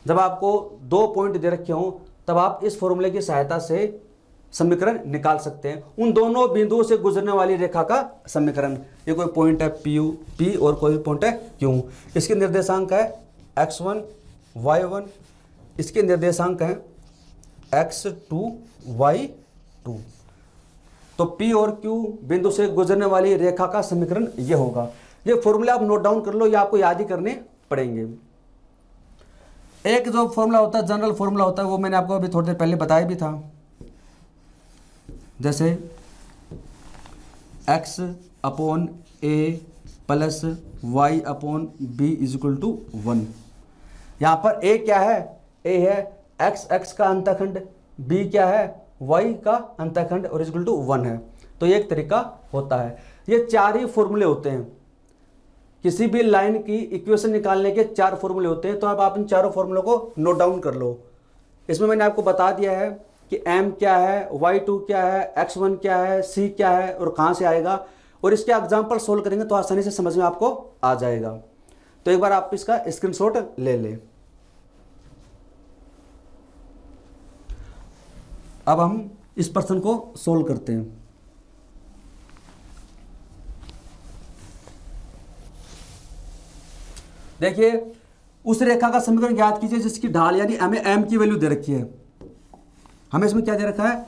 जब आपको दो पॉइंट दे रखे हो तब आप इस फॉर्मूले की सहायता से समीकरण निकाल सकते हैं, उन दोनों बिंदुओं से गुजरने वाली रेखा का समीकरण। ये कोई पॉइंट है P और कोई पॉइंट है Q। इसके निर्देशांक है x1 y1, इसके निर्देशांक है x2 y2। तो P और Q बिंदु से गुजरने वाली रेखा का समीकरण ये होगा। ये फॉर्मूला आप नोट डाउन कर लो, ये आपको याद ही करने पड़ेंगे। एक जो फॉर्मूला होता है, जनरल फॉर्मूला होता है, वो मैंने आपको अभी थोड़ी देर पहले बताया भी था। जैसे x upon a plus y upon b equal to 1। यहाँ पर a क्या है, a है x का अंतःखंड, b क्या है y का अंतःखंड और इजिकल टू 1 है। तो ये एक तरीका होता है। ये चार ही फॉर्मूले होते हैं, किसी भी लाइन की इक्वेशन निकालने के चार फॉर्मूले होते हैं। तो अब आप इन चारों फॉर्मूलों को नोट डाउन कर लो। इसमें मैंने आपको बता दिया है कि m क्या है, y2 क्या है, x1 क्या है, c क्या है और कहां से आएगा, और इसके एग्जाम्पल सोल्व करेंगे तो आसानी से समझ में आपको आ जाएगा। तो एक बार आप इसका स्क्रीनशॉट ले लें। अब हम इस प्रश्न को सोल्व करते हैं। देखिए, उस रेखा का समीकरण ज्ञात कीजिए जिसकी ढाल यानी हमें m की वैल्यू दे रखी है। हमें इसमें क्या दे रखा है,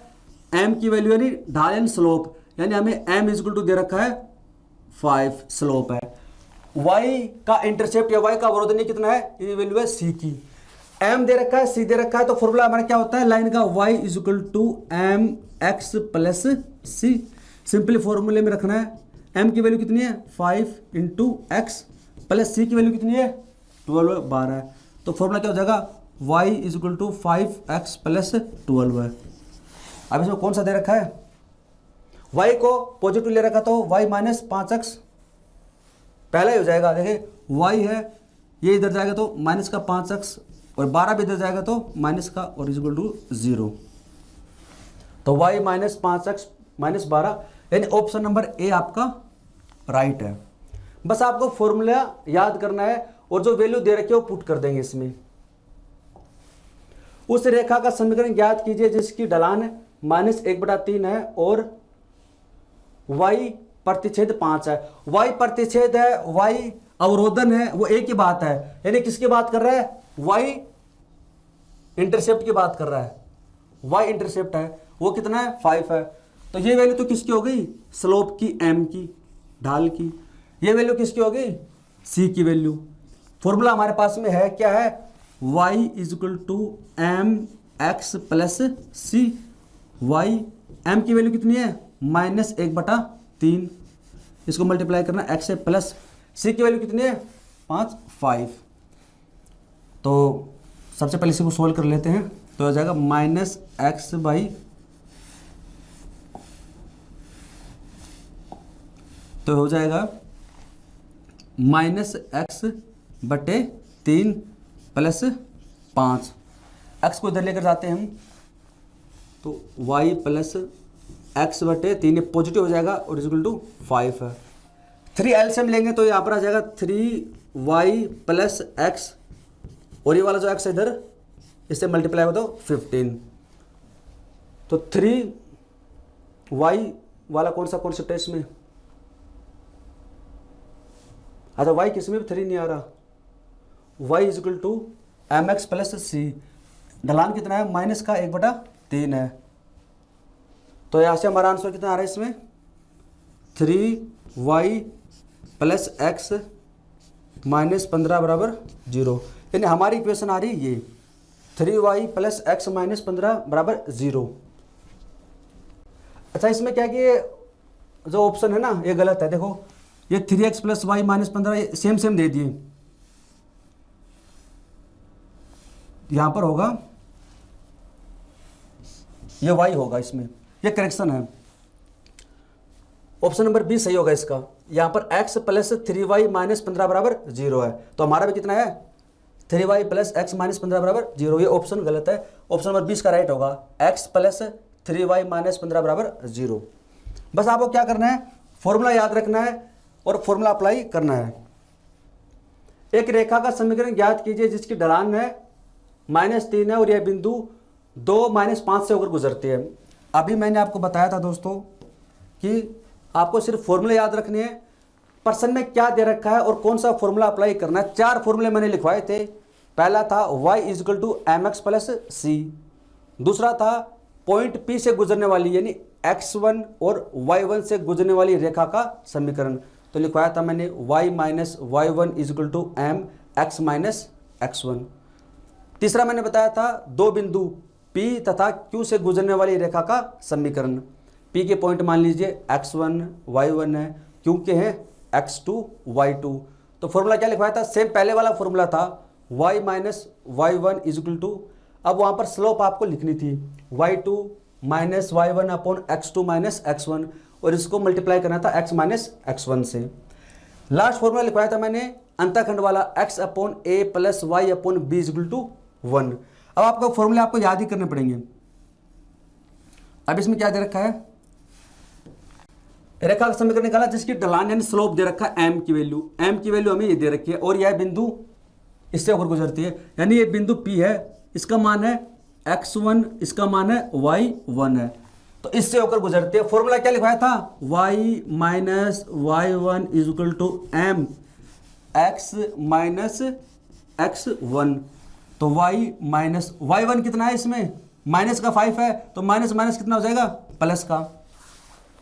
m की वैल्यू यानी ढाल यानी स्लोप, यानी हमें m इक्वल टू दे रखा है 5 स्लोप है। y का इंटरसेप्ट या y का अवरोधन कितना है, ये वैल्यू है c की। m दे रखा है, c दे रखा है, तो फॉर्मूला हमारा क्या होता है लाइन का, y equal to M x plus c. Simply फॉर्मूले में रखना है, m की वैल्यू कितनी है 5 इंटू एक्स प्लस सी की वैल्यू कितनी है 12 है। तो फॉर्मूला क्या हो जाएगा, y equal to 5x plus 12 है। अब इसमें कौन सा दे रखा है, y को पॉजिटिव ले रखा तो y माइनस 5x पहला ही हो जाएगा। देखिए y है, ये इधर जाएगा तो माइनस का 5x और 12 भी इधर जाएगा तो माइनस का और इक्वल टू 0। तो y माइनस 5x माइनस 12, यानी ऑप्शन नंबर ए आपका राइट है। बस आपको फॉर्मूला याद करना है और जो वैल्यू दे रखी है वो पुट कर देंगे इसमें। उस रेखा का समीकरण ज्ञात कीजिए जिसकी ढलान -1/3 है और y प्रतिच्छेद 5 है। y प्रतिच्छेद है, y अवरोधन है, वो एक ही बात है। यानी किसकी बात कर रहा है, y इंटरसेप्ट की बात कर रहा है। y इंटरसेप्ट है, वो कितना है 5 है। तो ये वैल्यू तो किसकी हो गई, स्लोप की, m की, ढाल की। ये वैल्यू किसकी हो गई, c की वैल्यू। फॉर्मूला हमारे पास में है क्या है, y equal to M x plus c. y m की वैल्यू कितनी है -1/3, इसको मल्टीप्लाई करना x से, प्लस c की वैल्यू कितनी है 5। तो सबसे पहले इसी को सोल्व कर लेते हैं। तो हो जाएगा -x बाई, तो हो जाएगा -x/3 प्लस 5। x को इधर लेकर जाते हैं हम, तो y प्लस एक्स बटे 3 ये पॉजिटिव हो जाएगा और इक्वल टू 5 है। 3 एलसीएम लेंगे तो यहाँ पर आ जाएगा 3y प्लस एक्स और ये वाला जो एक्स इधर इससे मल्टीप्लाई हो तो 15। तो 3y वाला कौन सा कॉन्सेप्ट है इसमें? अच्छा y किस में भी 3 नहीं आ रहा। y is equal to M x plus C, ढलान कितना है? माइनस का 1/3 है। तो यहाँ से हमारा आंसर कितना आ रहा है इसमें? 3y प्लस एक्स माइनस 15 बराबर 0। यानी हमारी इक्वेशन आ रही है ये 3y प्लस एक्स माइनस 15 बराबर 0। अच्छा इसमें क्या कि ये जो ऑप्शन है ना ये गलत है। देखो ये 3x plus Y minus 15 same same दे दिए, यहां पर होगा ये y होगा, इसमें ये करेक्शन है। ऑप्शन नंबर बी सही होगा इसका। यहां पर x प्लस 3y माइनस 15 बराबर 0 है, तो हमारा भी कितना है? 3y प्लस एक्स माइनस 15 बराबर 0। ये ऑप्शन गलत है, ऑप्शन नंबर 20 का राइट होगा x प्लस 3y माइनस 15 बराबर 0। बस आपको क्या करना है? फॉर्मूला याद रखना है और फॉर्मूला अप्लाई करना है। एक रेखा का समीकरण ज्ञात कीजिए जिसकी ढलान है -3 है और यह बिंदु 2 -5 से होकर गुजरती है। अभी मैंने आपको बताया था दोस्तों कि आपको सिर्फ फॉर्मूले याद रखने हैं, प्रश्न में क्या दे रखा है और कौन सा फॉर्मूला अप्लाई करना है। 4 फॉर्मूले मैंने लिखवाए थे। पहला था y equal to M x plus C, दूसरा था पॉइंट P से गुजरने वाली यानी x1 और y1 से गुजरने वाली रेखा का समीकरण, तो लिखवाया था मैंने y minus y1 equal to M x minus x1। तीसरा मैंने बताया था 2 बिंदु P तथा Q से गुजरने वाली रेखा का समीकरण। P के पॉइंट मान लीजिए x1 y1 है, Q के हैं x2 y2। तो फॉर्मूला क्या लिखवाया था? सेम पहले वाला फॉर्मूला था y minus y1 equal to, अब वहाँ पर स्लोप आपको लिखनी थी y2 minus y1 upon x2 minus x1 और इसको मल्टीप्लाई करना था x माइनस x1 से। लास्ट फॉर्मूला लिखवाया था मैंने अंतःखंड वाला x upon a plus y upon b equal to 1। अब आपको फॉर्मूले आपको याद ही करने पड़ेंगे। अब इसमें क्या दे रखा है? रेखा का समीकरण निकाला जिसकी ढलान यानी स्लोप दे रखा है m की वैल्यू हमें ये दे रखी है और यह बिंदु इससे होकर गुजरती है, यानी ये बिंदु P है, इसका मान है x1, इसका मान है y1 है, तो इससे होकर गुजरती है। फॉर्मूला क्या लिखवाया था? y minus y1 equal to M x minus x1। तो y माइनस y1 कितना है? इसमें माइनस का 5 है, तो माइनस माइनस कितना हो जाएगा? प्लस का।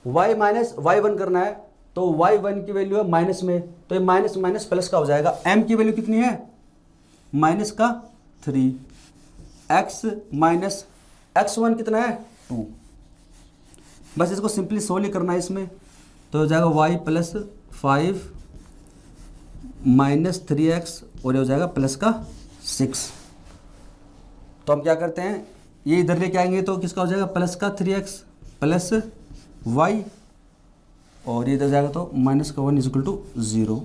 y माइनस y1 करना है तो y1 की वैल्यू है माइनस में, तो ये माइनस माइनस प्लस का हो जाएगा। m की वैल्यू कितनी है? माइनस का 3, x माइनस x1 कितना है? 2। बस इसको सिंपली सोल्व ही करना है इसमें, तो हो जाएगा y प्लस 5 माइनस 3x और ये हो जाएगा प्लस का 6। तो हम क्या करते हैं, ये इधर लेके आएंगे तो किसका हो जाएगा? प्लस का 3x प्लस y और ये इधर जाएगा तो माइनस का 1 इक्वल टू 0।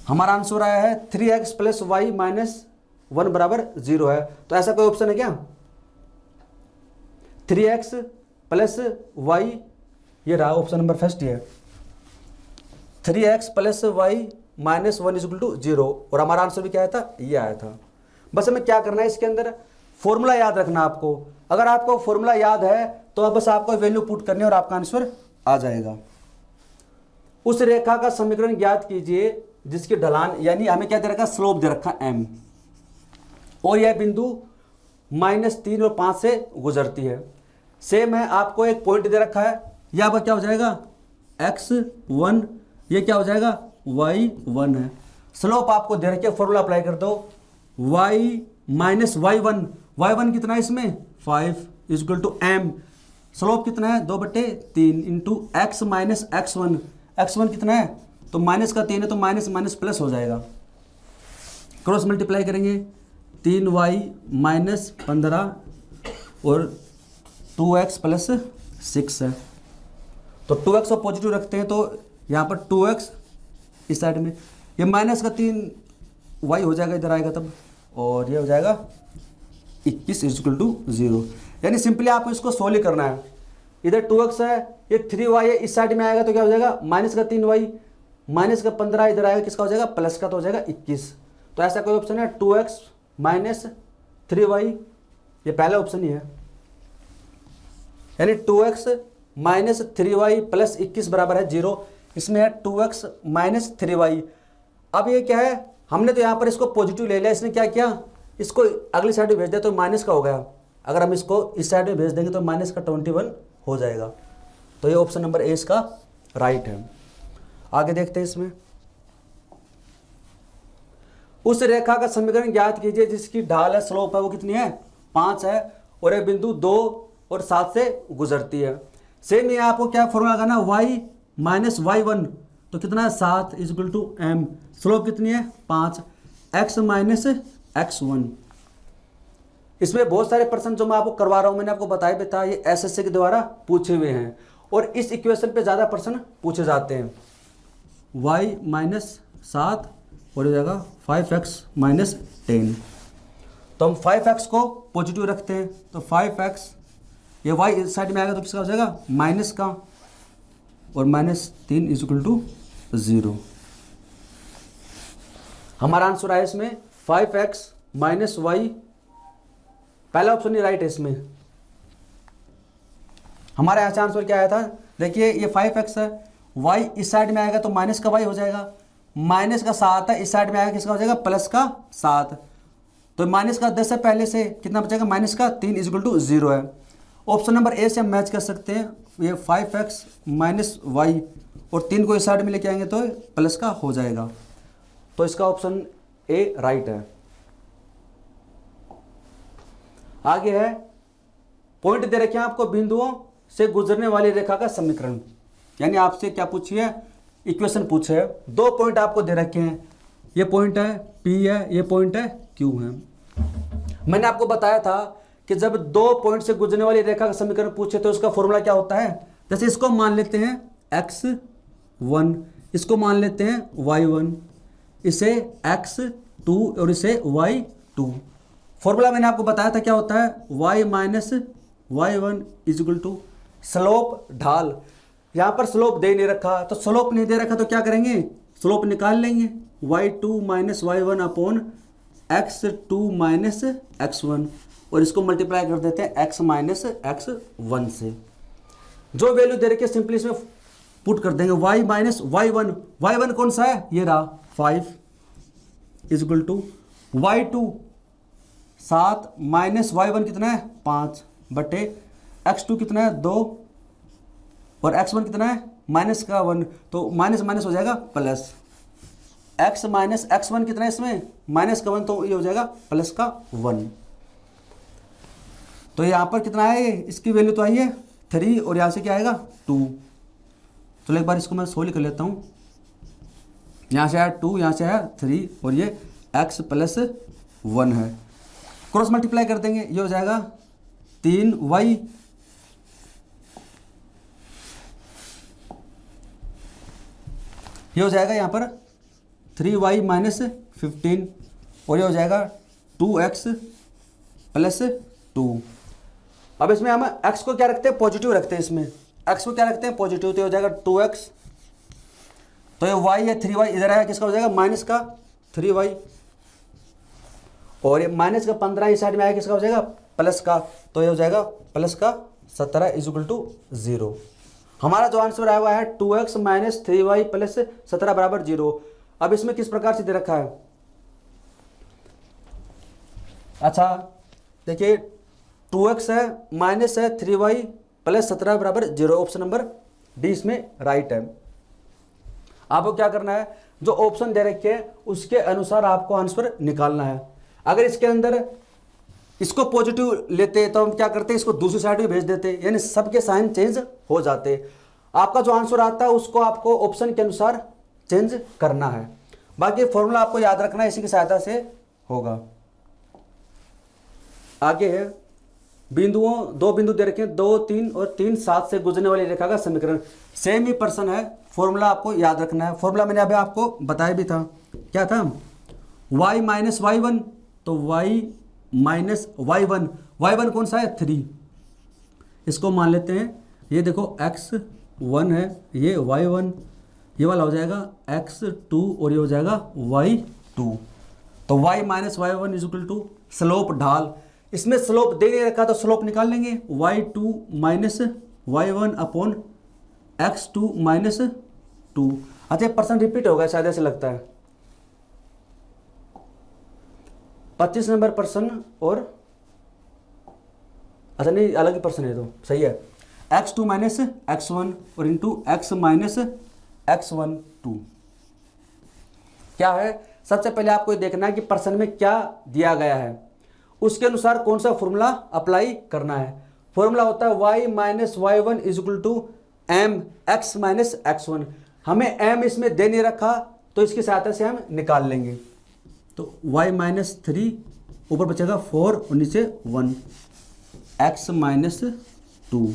हमारा आंसर आया है 3x प्लस वाई माइनस 1 बराबर 0 है। तो ऐसा कोई ऑप्शन है क्या? 3x प्लस वाई, ये रहा ऑप्शन नंबर फर्स्ट है 3x plus Y minus 1 equal to 0 और हमारा आंसर भी क्या आया था? ये आया था। बस हमें क्या करना है, इसके अंदर फॉर्मूला याद रखना आपको। अगर आपको फॉर्मूला याद है तो बस आपको वैल्यू पुट करनी है और आपका आंसर आ जाएगा। उस रेखा का समीकरण ज्ञात कीजिए जिसकी ढलान यानी हमें क्या दे रखा? स्लोप दे रखा m और यह बिंदु -3 और 5 से गुजरती है। सेम है, आपको एक पॉइंट दे रखा है, यहाँ पर क्या हो जाएगा? x1, ये क्या हो जाएगा? y1 है। स्लोप आपको दे रखी है, फॉर्मूला अप्लाई कर दो y माइनस y1 कितना है इसमें? 5 इक्वल टू m, स्लोप कितना है? 2/3 इंटू x माइनस x1 कितना है? तो माइनस का 3 है तो माइनस माइनस प्लस हो जाएगा, क्रॉस मल्टीप्लाई करेंगे 3y माइनस 15 और 2x प्लस 6 है। तो 2x को पॉजिटिव रखते हैं तो यहाँ पर 2x इस साइड में, ये माइनस का 3y हो जाएगा, इधर आएगा तब, और ये हो जाएगा 21 इक्वल टू 0। यानी सिंपली आपको इसको सोल्व करना है। इधर 2x है, ये 3y है, इस साइड में आएगा तो क्या हो जाएगा माइनस का 3y, माइनस का 15 इधर आएगा, किसका हो जाएगा प्लस का, तो हो जाएगा 21। तो ऐसा कोई ऑप्शन है 2x माइनस 3y, ये पहला ऑप्शन ही है, यानी 2x माइनस 3y प्लस 21 बराबर है 0। इसमें है 2x माइनस 3y। अब ये क्या है, हमने तो यहाँ पर इसको पॉजिटिव ले लिया, इसने क्या किया, इसको अगली साइड में भेज दिया तो माइनस का हो गया। अगर हम इसको इस साइड में भेज देंगे तो माइनस का 21 हो जाएगा। तो ये ऑप्शन नंबर ए इसका राइट है। आगे देखते हैं इसमें, उस रेखा का समीकरण ज्ञात कीजिए जिसकी ढाल है, स्लोप है, वो कितनी है 5 है और ये बिंदु 2 और 7 से गुजरती है। सेम ये आपको क्या फॉर्मूला लगाना, y माइनस y1 तो कितना है 7 इक्वल टू m, स्लोप कितनी है 5, x माइनस x1। इसमें बहुत सारे प्रश्न जो मैं आपको करवा रहा हूं, मैंने आपको बताया भी था, ये एसएससी के द्वारा पूछे हुए हैं और इस इक्वेशन पे ज़्यादा प्रश्न पूछे जाते हैं। y माइनस 7 और हो जाएगा 5x माइनस 10। तो हम 5x को पॉजिटिव रखते हैं तो 5x, ये y इस साइड में आएगा तो किसका हो जाएगा माइनस का, और माइनस 3 इज इक्वल टू 0। हमारा आंसर आया इसमें 5x माइनस वाई, पहला ऑप्शन ही राइट है इसमें। हमारे यहाँ से आंसर क्या आया था, देखिए ये 5x है, y इस साइड में आएगा तो माइनस का y हो जाएगा, माइनस का 7 है, इस साइड में आएगा किसका हो जाएगा प्लस का 7। तो माइनस का 10 है, पहले से कितना बचेगा माइनस का 3 इज इक्वल टू 0 है। ऑप्शन नंबर ए से हम मैच कर सकते हैं, ये 5x माइनस वाई और 3 को इस साइड में लेके आएंगे तो प्लस का हो जाएगा। तो इसका ऑप्शन ए राइट है। आगे है, पॉइंट दे रखे हैं आपको, बिंदुओं से गुजरने वाली रेखा का समीकरण, यानी आपसे क्या पूछिए इक्वेशन पूछे है। 2 पॉइंट आपको दे रखे हैं, ये पॉइंट है P है, ये पॉइंट है Q है। मैंने आपको बताया था कि जब 2 पॉइंट से गुजरने वाली रेखा का समीकरण पूछे तो उसका फॉर्मूला क्या होता है, जैसे इसको मान लेते हैं x1, इसको मान लेते हैं y1, इसे x2 और इसे y2। फॉर्मूला मैंने आपको बताया था क्या होता है, y minus y1 is equal to slope ढाल। यहाँ पर स्लोप दे नहीं रखा, तो स्लोप नहीं दे रखा तो क्या करेंगे, स्लोप निकाल लेंगे, y2 minus y1 upon x2 minus x1, और इसको मल्टीप्लाई कर देते हैं x माइनस x1 से। जो वैल्यू दे रखी है सिंपली इसमें पुट कर देंगे, y माइनस y1, y1 कौन सा है, ये रहा 5 is equal to y2 7 minus y1 कितना है 5 बटे x2 कितना है 2 और x1 कितना है माइनस का 1, तो माइनस माइनस हो जाएगा प्लस, x माइनस x1 कितना है इसमें माइनस का 1, तो ये हो जाएगा प्लस का 1। तो यहाँ पर कितना है, इसकी वैल्यू तो आई है 3 और यहाँ से क्या आएगा 2। तो एक बार इसको मैं सोल्व कर लेता हूँ, यहाँ से आया 2, यहाँ से आया 3 और ये x प्लस 1 है, क्रॉस मल्टीप्लाई कर देंगे, ये हो जाएगा 3y ये हो जाएगा यहाँ पर 3y माइनस 15 और ये हो जाएगा 2x प्लस 2। अब इसमें हम x को क्या रखते हैं पॉजिटिव रखते हैं, इसमें x को क्या रखते हैं पॉजिटिव, तो हो जाएगा 2x, तो ये y है 3y इधर आया किसका हो जाएगा माइनस का 3y, और ये माइनस का 15 इस साइड में आया किसका हो जाएगा प्लस का, तो ये हो जाएगा प्लस का 17 इज इक्वल टू 0। हमारा जो आंसर आया हुआ है 2x माइनस 3y प्लस 17 बराबर 0। अब इसमें किस प्रकार से दे रखा है, अच्छा देखिए 2x है माइनस है 3y प्लस 17 बराबर 0, ऑप्शन नंबर डी इसमें राइट है। आपको क्या करना है, जो ऑप्शन दे रखे हैं उसके अनुसार आपको आंसर निकालना है। अगर इसके अंदर इसको पॉजिटिव लेते तो हम क्या करते, इसको दूसरी साइड में भेज देते, यानी सबके साइन चेंज हो जाते। आपका जो आंसर आता है उसको आपको ऑप्शन के अनुसार चेंज करना है। बाकी फॉर्मूला आपको याद रखना है, इसी की सहायता से होगा। आगे है, बिंदुओं 2 बिंदु दे रखे हैं 2 3 और 3 7 से गुजरने वाली रेखा का समीकरण, सेम ही पर्सन है, फॉर्मूला आपको याद रखना है। फॉर्मूला मैंने अभी आपको बताया भी था, क्या था y माइनस y1, तो y माइनस y1 कौन सा है 3, इसको मान लेते हैं ये देखो x1 है, ये y1, ये वाला हो जाएगा x2 और ये हो जाएगा y2। तो y minus y1 is equal to slope ढाल। इसमें स्लोप दे नहीं रखा तो स्लोप निकाल लेंगे, y2 minus y1 upon x2 minus 2। अच्छा परसेंट रिपीट होगा शायद, ऐसे लगता है 25 नंबर पर्सन और अच्छा नहीं अलग ही पर्सन है तो सही है, x2 माइनस x1 और इंटू x माइनस x1 2। क्या है, सबसे पहले आपको ये देखना है कि पर्सन में क्या दिया गया है, उसके अनुसार कौन सा फॉर्मूला अप्लाई करना है। फॉर्मूला होता है y minus y1 is equal to M x minus x1। हमें m इसमें दे नहीं रखा तो इसकी सहायता से हम निकाल लेंगे। तो y माइनस 3 ऊपर बचेगा 4 और नीचे 1 x माइनस 2।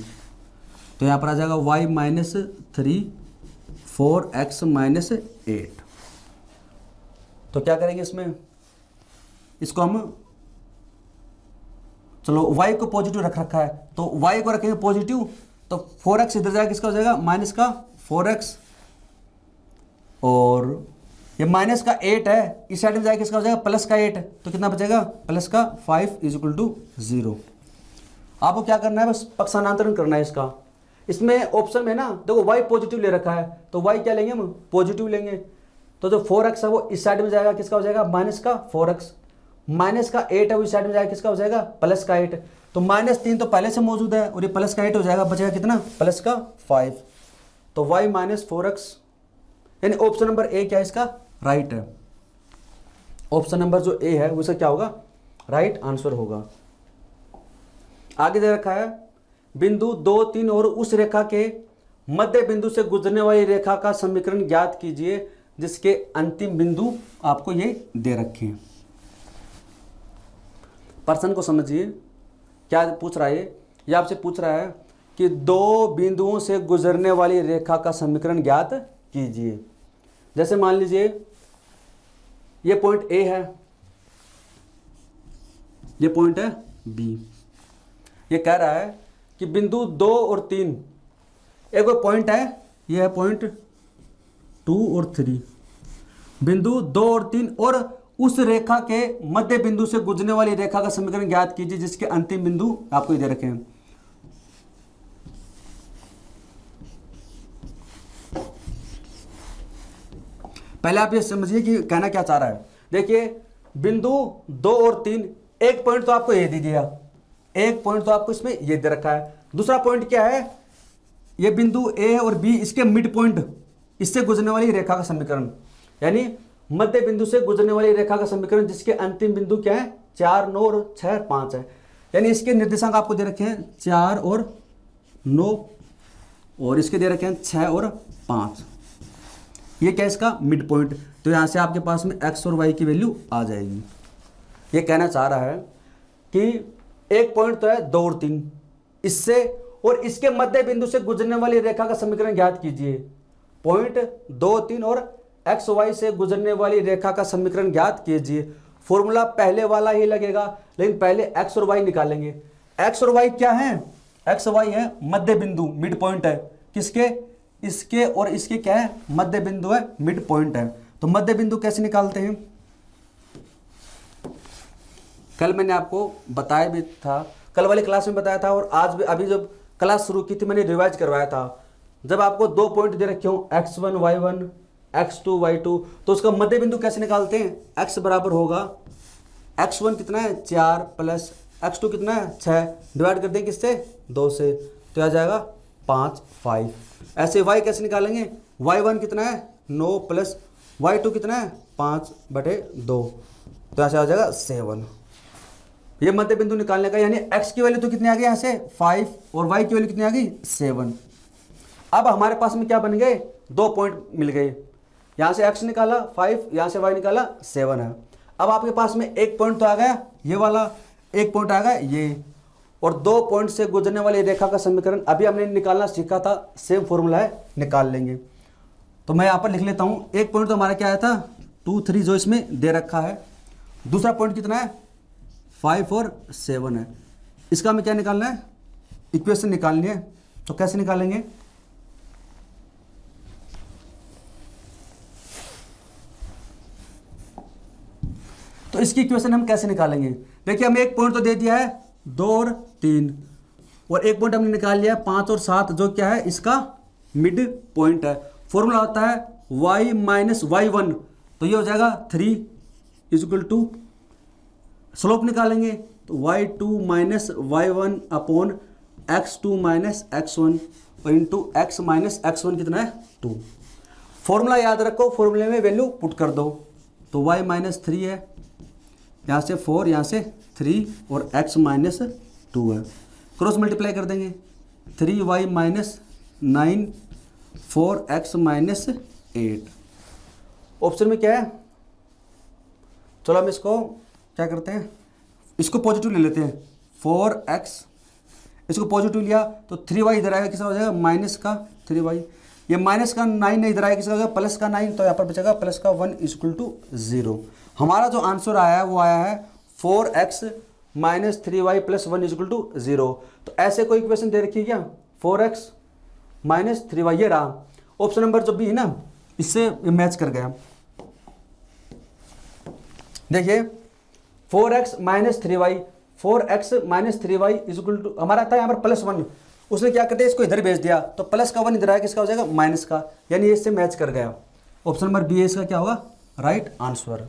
तो यहाँ पर आ जाएगा y माइनस 3 4x माइनस 8। तो क्या करेंगे इसमें, इसको हम चलो y को पॉजिटिव रख रखा है तो y को रखेंगे पॉजिटिव, तो 4x इधर जाएगा, किसका हो जाएगा माइनस का 4x, और ये माइनस का 8 है, इस साइड में जाएगा किसका हो जाएगा प्लस का 8, तो कितना बचेगा प्लस का 5 इज इक्वल टू 0। आपको क्या करना है, बस पक्षांतरण करना है इसका। इसमें ऑप्शन में ना देखो y पॉजिटिव ले रखा है तो y क्या लेंगे हम पॉजिटिव लेंगे, तो जो 4x है वो इस साइड में जाएगा, किसका हो जाएगा माइनस का 4x, माइनस का 8 है वो इस साइड में जाएगा, किसका हो जाएगा प्लस का 8। तो -3 तो पहले से मौजूद है और ये प्लस का 8 हो जाएगा, बचेगा कितना प्लस का 5। तो y माइनस 4x, यानी ऑप्शन नंबर ए क्या है इसका राइट है। ऑप्शन नंबर जो ए है उसका क्या होगा राइट आंसर होगा। आगे दे रखा है बिंदु 2 3 और उस रेखा के मध्य बिंदु से गुजरने वाली रेखा का समीकरण ज्ञात कीजिए जिसके अंतिम बिंदु आपको ये दे रखे हैं। पर्सन को समझिए क्या पूछ रहा है, ये आपसे पूछ रहा है कि 2 बिंदुओं से गुजरने वाली रेखा का समीकरण ज्ञात कीजिए। जैसे मान लीजिए ये पॉइंट ए है, ये पॉइंट है बी। ये कह रहा है कि बिंदु 2 और 3, एक वो पॉइंट है, ये है पॉइंट 2 और 3, बिंदु 2 और 3 और उस रेखा के मध्य बिंदु से गुजरने वाली रेखा का समीकरण ज्ञात कीजिए जिसके अंतिम बिंदु आपको दे रखे हैं। पहले आप ये समझिए कि कहना क्या चाह रहा है। देखिए बिंदु 2 और 3, एक पॉइंट तो आपको ये दे दिया, एक पॉइंट तो आपको इसमें ये दे रखा है, दूसरा पॉइंट क्या है ये बिंदु ए और बी, इसके मिड पॉइंट, इससे गुजरने वाली रेखा का समीकरण, यानी मध्य बिंदु से गुजरने वाली रेखा का समीकरण जिसके अंतिम बिंदु क्या है 4 9 और 6 5 है। यानी इसके निर्देशांक आपको दे रखे हैं 4 और 9 और इसके दे रखे हैं 6 और 5। ये क्या है इसका मिड पॉइंट, तो यहाँ से आपके पास में x और y की वैल्यू आ जाएगी। ये कहना चाह रहा है कि एक पॉइंट तो है 2 और 3, इससे और इसके मध्य बिंदु से गुजरने वाली रेखा का समीकरण ज्ञात कीजिए। पॉइंट 2 3 और एक्स वाई से गुजरने वाली रेखा का समीकरण ज्ञात कीजिए। फॉर्मूला पहले वाला ही लगेगा, लेकिन पहले एक्स और वाई निकालेंगे। एक्स और वाई क्या है, एक्स वाई है मध्य बिंदु, मिड पॉइंट है, किसके इसके और इसके क्या है मध्य बिंदु है, मिड पॉइंट है। तो मध्य बिंदु कैसे निकालते हैं, कल मैंने आपको बताया भी था, कल वाली क्लास में बताया था, और आज भी अभी जब क्लास शुरू की थी मैंने रिवाइज करवाया था। जब आपको 2 पॉइंट दे रखे हो x1 y1 x2 y2, तो उसका मध्य बिंदु कैसे निकालते हैं। x बराबर होगा x1 कितना है 4 प्लस x2 कितना है 6, डिवाइड कर देंगे किससे 2 से, तो आ जाएगा 5 5। ऐसे y कैसे निकालेंगे, y1 कितना है 9 प्लस y2 कितना है 5/2, तो ऐसे आ जाएगा 7। ये मध्य बिंदु निकालने का, यानी x की वैल्यू तो कितनी आ गई यहाँ से 5 और y की वैल्यू कितनी आ गई 7। अब हमारे पास में क्या बन गए, 2 पॉइंट मिल गए, यहाँ से x निकाला 5, यहाँ से y निकाला 7 है। अब आपके पास में एक पॉइंट तो आ गया ये वाला, एक पॉइंट आ गया ये, और 2 पॉइंट से गुजरने वाली रेखा का समीकरण अभी हमने निकालना सीखा था, सेम फॉर्मूला है, निकाल लेंगे। तो मैं यहाँ पर लिख लेता हूँ, एक पॉइंट तो हमारा क्या आया था 2 3 जो इसमें दे रखा है, दूसरा पॉइंट कितना है 5 और 7 है। इसका हमें क्या निकालना है, इक्वेशन निकालनी है। तो कैसे निकालेंगे? तो इसकी इक्वेशन हम कैसे निकालेंगे? देखिए हमें एक पॉइंट तो दे दिया है 2 और 3, और एक पॉइंट हमने निकाल लिया है 5 और 7, जो क्या है इसका मिड पॉइंट है। फॉर्मूला होता है y माइनस y1, तो ये हो जाएगा 3 इजक्वल टू, स्लोप निकालेंगे तो y2 minus y1 upon x2 minus x1 और इंटू x माइनस x1 कितना है 2। फॉर्मूला याद रखो, फॉर्मूले में वैल्यू पुट कर दो, तो y माइनस 3 है, यहाँ से 4, यहाँ से 3 और x माइनस 2 है, क्रॉस मल्टीप्लाई कर देंगे 3y minus 9 4x minus 8। Option में क्या है? चलो हम इसको क्या करते हैं, इसको पॉजिटिव ले लेते हैं 4x, इसको पॉजिटिव लिया तो 3y इधर आएगा, किसका हो जाएगा माइनस का 3y, ये माइनस का 9 इधर आएगा, किसका हो जाएगा प्लस का 9, तो यहाँ पर बचेगा प्लस का 1 इक्वल टू 0। हमारा जो आंसर आया है वो आया है 4x minus 3y plus 1 equal to 0। तो ऐसे कोई इक्वेशन दे रखी है क्या? 4x माइनस 3y, ये रहा ऑप्शन नंबर जो बी है ना, इससे मैच कर गया। देखिए 4x minus 3y, 4x minus 3y equal to, हमारा था यहाँ पर प्लस 1, उसने क्या करते हैं इसको इधर भेज दिया, तो प्लस का 1 इधर आया, किसका हो जाएगा माइनस का, यानी इससे मैच कर गया। ऑप्शन नंबर बी है इसका क्या होगा राइट आंसर।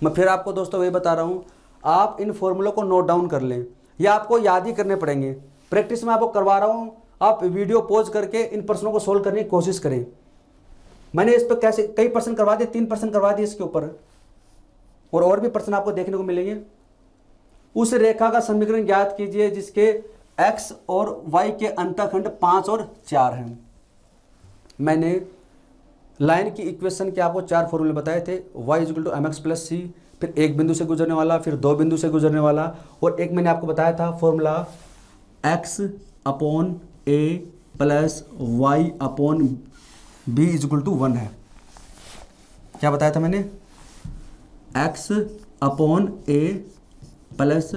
मैं फिर आपको दोस्तों वही बता रहा हूँ, आप इन फॉर्मूलों को नोट डाउन कर लें, या आपको याद ही करने पड़ेंगे। प्रैक्टिस में आपको करवा रहा हूँ, आप वीडियो पॉज करके इन प्रश्नों को सोल्व करने की कोशिश करें। मैंने इस पर कैसे कई प्रश्न करवा दिए, 3 प्रश्न करवा दिए इसके ऊपर, और भी प्रश्न आपको देखने को मिलेंगे। उस रेखा का समीकरण ज्ञात कीजिए जिसके x और y के अंतःखंड 5 और 4 हैं। मैंने लाइन की इक्वेशन के आपको 4 फॉर्मूले बताए थे, y equal to mx plus C, फिर एक बिंदु से गुजरने वाला, फिर 2 बिंदु से गुजरने वाला, और एक मैंने आपको बताया था formula x upon a plus y upon b equal to 1 है। क्या बताया था मैंने? x upon a plus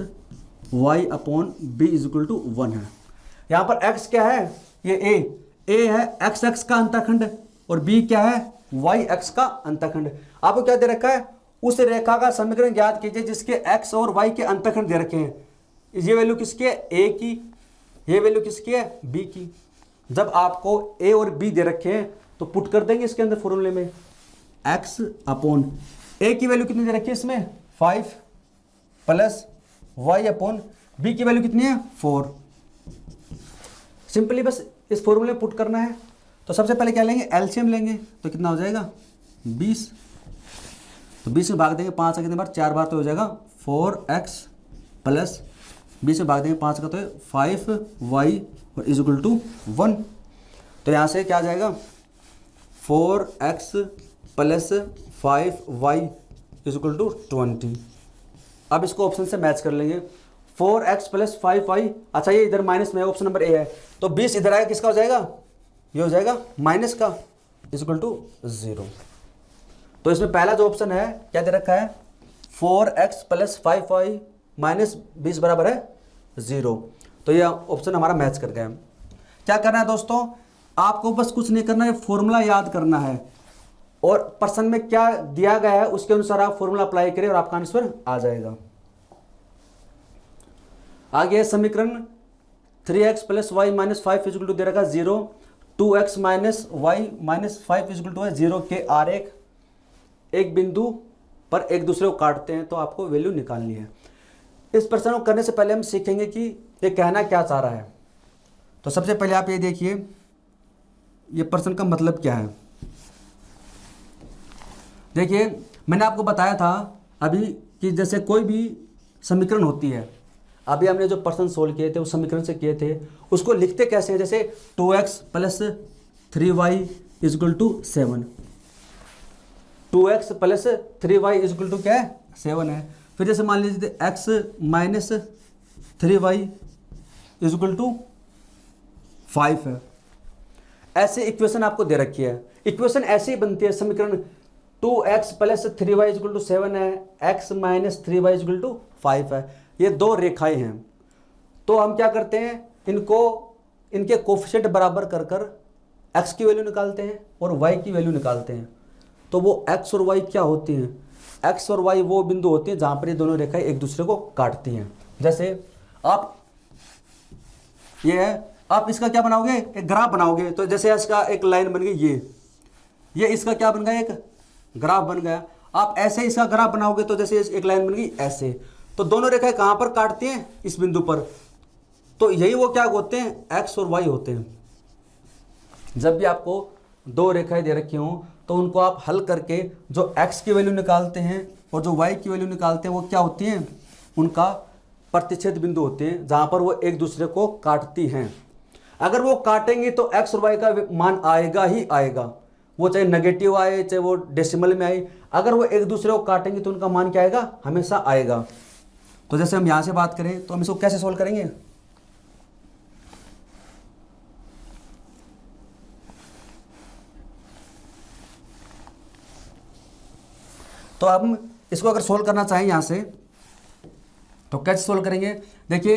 y upon b equal to 1 है। यहाँ पर x क्या है? ये a है x का अंतःखंड, और b क्या है? y x का अंतःखंड। आपको क्या दे रखा है? उस रेखा का समीकरण ज्ञात कीजिए जिसके x और y के अंतःखंड दे रखे हैं। ये वैल्यू किसकी है? a की, ये वैल्यू किसकी है? b की। जब आपको a और b दे रखे हैं तो पुट कर देंगे इसके अंदर फॉर्मूले में, x अपॉन a की वैल्यू कितनी दे रखी है इसमें 5 प्लस y अपॉन b की वैल्यू कितनी है 4। सिंपली बस इस फॉर्मूले में पुट करना है। तो सबसे पहले क्या लेंगे? एलसीएम लेंगे, तो कितना हो जाएगा 20, तो 20 में भाग देंगे 5 का कितने बार? 4 बार, तो हो जाएगा 4x प्लस 20 में भाग देंगे 5 का, तो 5y और इक्वल टू 1। तो यहाँ से क्या आ जाएगा 4x plus 5y equal to 20। अब इसको ऑप्शन से मैच कर लेंगे, 4x प्लस 5y, अच्छा ये इधर माइनस में है, ऑप्शन नंबर ए है, तो 20 इधर आएगा, किसका हो जाएगा? ये हो जाएगा माइनस का, इक्वल टू 0। तो इसमें पहला जो ऑप्शन है क्या दे रखा है? 4x प्लस 5y माइनस 20 बराबर है 0। तो ये ऑप्शन हमारा मैच कर गया। क्या करना है दोस्तों? आपको बस कुछ नहीं करना है, फॉर्मूला याद करना है, और प्रश्न में क्या दिया गया है उसके अनुसार आप फॉर्मूला अप्लाई करें और आपका आंसर आ जाएगा। आगे समीकरण 3x plus Y minus 5 equal to दे रखा 0, 2x minus Y minus 5 equal to है 0 के आरेख एक बिंदु पर एक दूसरे को काटते हैं, तो आपको वैल्यू निकालनी है। इस प्रश्न को करने से पहले हम सीखेंगे कि ये कहना क्या चाह रहा है। तो सबसे पहले आप ये देखिए, ये प्रश्न का मतलब क्या है। देखिए मैंने आपको बताया था अभी कि जैसे कोई भी समीकरण होती है, अभी हमने जो प्रश्न सोल्व किए थे उस समीकरण से किए थे, उसको लिखते कैसे हैं? जैसे 2x plus 3y equal to 7, 2x plus 3y equal to क्या है? 7 है। फिर जैसे मान लीजिए x minus 3y equal to 5 है। ऐसे इक्वेशन आपको दे रखी है, इक्वेशन ऐसे ही बनती है। समीकरण 2x plus 3y equal to 7 है, x minus 3y equal to 5 है। ये दो रेखाएं हैं, तो हम क्या करते हैं, इनको इनके कोफिशिएंट बराबर कर कर एक्स की वैल्यू निकालते हैं और वाई की वैल्यू निकालते हैं, तो वो एक्स और वाई क्या होती हैं, एक्स और वाई वो बिंदु होते हैं जहाँ पर ये दोनों रेखाएं एक दूसरे को काटती हैं। जैसे आप ये है, आप इसका क्या बनाओगे, एक ग्राफ बनाओगे, तो जैसे इसका एक लाइन बन गई, ये इसका क्या बन गया, एक ग्राफ बन गया। आप ऐसे इसका ग्राफ बनाओगे तो जैसे एक लाइन बन गई ऐसे, तो दोनों रेखाएं कहाँ पर काटती हैं, इस बिंदु पर, तो यही वो क्या होते हैं, एक्स और वाई होते हैं। जब भी आपको दो रेखाएं दे रखी हों तो उनको आप हल करके जो एक्स की वैल्यू निकालते हैं और जो वाई की वैल्यू निकालते हैं वो क्या होती हैं, उनका प्रतिच्छेद बिंदु होते हैं जहाँ पर वो एक दूसरे को काटती हैं। अगर वो काटेंगे तो एक्स और वाई का मान आएगा ही आएगा, वो चाहे नेगेटिव आए चाहे वो डेसिमल में आए, अगर वो एक दूसरे को काटेंगे तो उनका मान क्या आएगा, हमेशा आएगा। तो जैसे हम यहाँ से बात करें तो हम इसको कैसे सोल्व करेंगे, तो हम इसको अगर सोल्व करना चाहें यहाँ से तो कैसे सोल्व करेंगे, देखिए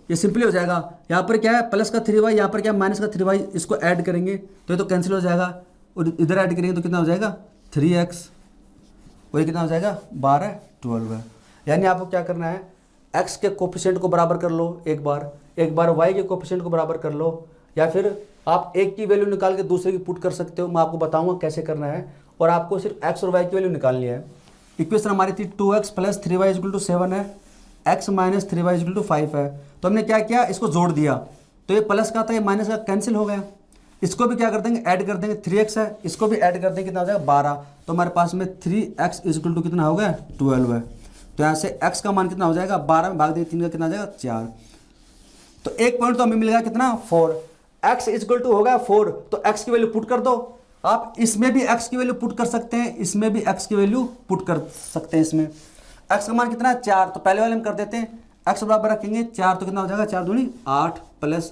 ये सिंपली हो जाएगा। यहाँ पर क्या है प्लस का 3y, यहाँ पर क्या है माइनस का 3y, इसको ऐड करेंगे तो ये तो कैंसिल हो जाएगा, और इधर ऐड करेंगे तो कितना हो जाएगा 3x, और ये कितना हो जाएगा 12 12 है। यानी आपको क्या करना है, x के कोफिशिएंट को बराबर कर लो एक बार y के कोफिशिएंट को बराबर कर लो, या फिर आप एक की वैल्यू निकाल के दूसरे की पुट कर सकते हो, मैं आपको बताऊंगा कैसे करना है। और आपको सिर्फ x और y की वैल्यू निकालनी है। इक्वेशन हमारी थी 2x plus 3y equal to 7 है, x minus 3y equal to 5 है। तो हमने क्या किया, इसको जोड़ दिया, तो ये प्लस का था ये माइनस का कैंसिल हो गया। इसको भी क्या कर देंगे, ऐड कर देंगे, 3x है, इसको भी ऐड कर देंगे, कितना हो जाएगा 12। तो हमारे पास में 3x इक्वल टू कितना हो गया 12 है। तो यहाँ से x का मान कितना हो जाएगा, 12 में भाग देंगे 3 का कितना हो जाएगा 4। तो एक पॉइंट तो हमें मिल गया कितना 4, x इक्वल टू हो गया 4, तो x की वैल्यू पुट कर दो। आप इसमें भी x की वैल्यू पुट कर सकते हैं, इसमें भी x की वैल्यू पुट कर सकते हैं। इसमें x का मान कितना है 4, तो पहले वाले हम कर देते हैं, x बराबर रखेंगे 4 तो कितना हो जाएगा 4 दूनी 8 प्लस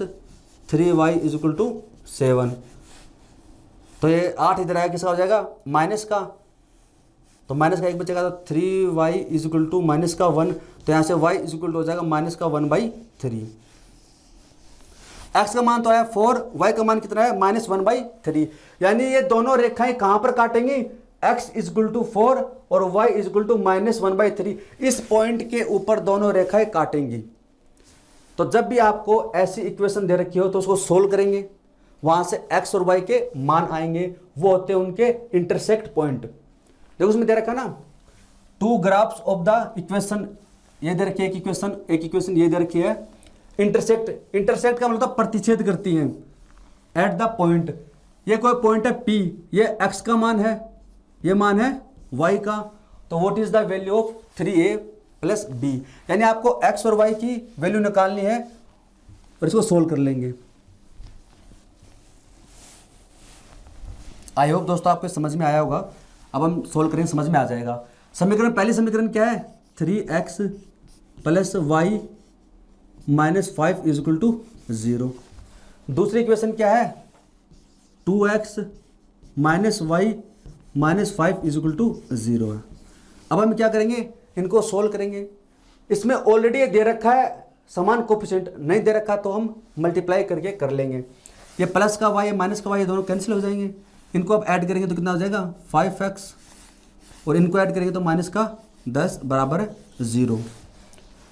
3y इक्वल टू 7। तो ये 8 इधर आया किसका हो जाएगा माइनस का, तो माइनस का एक बचेगा, तो 3y इक्वल टू माइनस का 1, तो यहाँ से y इक्वल टू हो जाएगा माइनस का 1/3। x का मान तो आया 4, y का मान कितना है -1/3। यानी ये दोनों रेखाएं कहां पर काटेंगी, x इक्वल टू 4 और y इक्वल टू -1/3, इस पॉइंट के ऊपर दोनों रेखाएं काटेंगी। तो जब भी आपको ऐसी इक्वेशन दे रखी हो तो उसको सोल्व करेंगे, वहां से x और y के मान आएंगे, वो होते हैं उनके इंटरसेक्ट पॉइंट। देखो उसमें दे रखा ना 2 ग्राफ्स ऑफ द इक्वेशन, ये दे रखी है एक इक्वेशन ये दे रखी है। इंटरसेक्ट का मतलब प्रतिच्छेद करती हैं एट द पॉइंट। ये कोई पॉइंट है P, ये x का मान है, ये मान है y का, तो what is the value of 3a plus b। यानी आपको x और y की वैल्यू निकालनी है और इसको सोल्व कर लेंगे। आई होप दोस्तों आपको समझ में आया होगा। अब हम सोल्व करेंगे, समझ में आ जाएगा। समीकरण, पहली समीकरण क्या है 3x plus y minus 5 equal to 0। दूसरी इक्वेशन क्या है 2x minus Y minus 5 equal to 0 है। अब हम क्या करेंगे, इनको सोल्व करेंगे। इसमें ऑलरेडी दे रखा है समान कोफिशिएंट, नहीं दे रखा तो हम मल्टीप्लाई करके कर लेंगे। ये प्लस का y माइनस का y दोनों कैंसिल हो जाएंगे। इनको अब ऐड करेंगे तो कितना हो जाएगा 5x, और इनको ऐड करेंगे तो माइनस का 10 बराबर 0।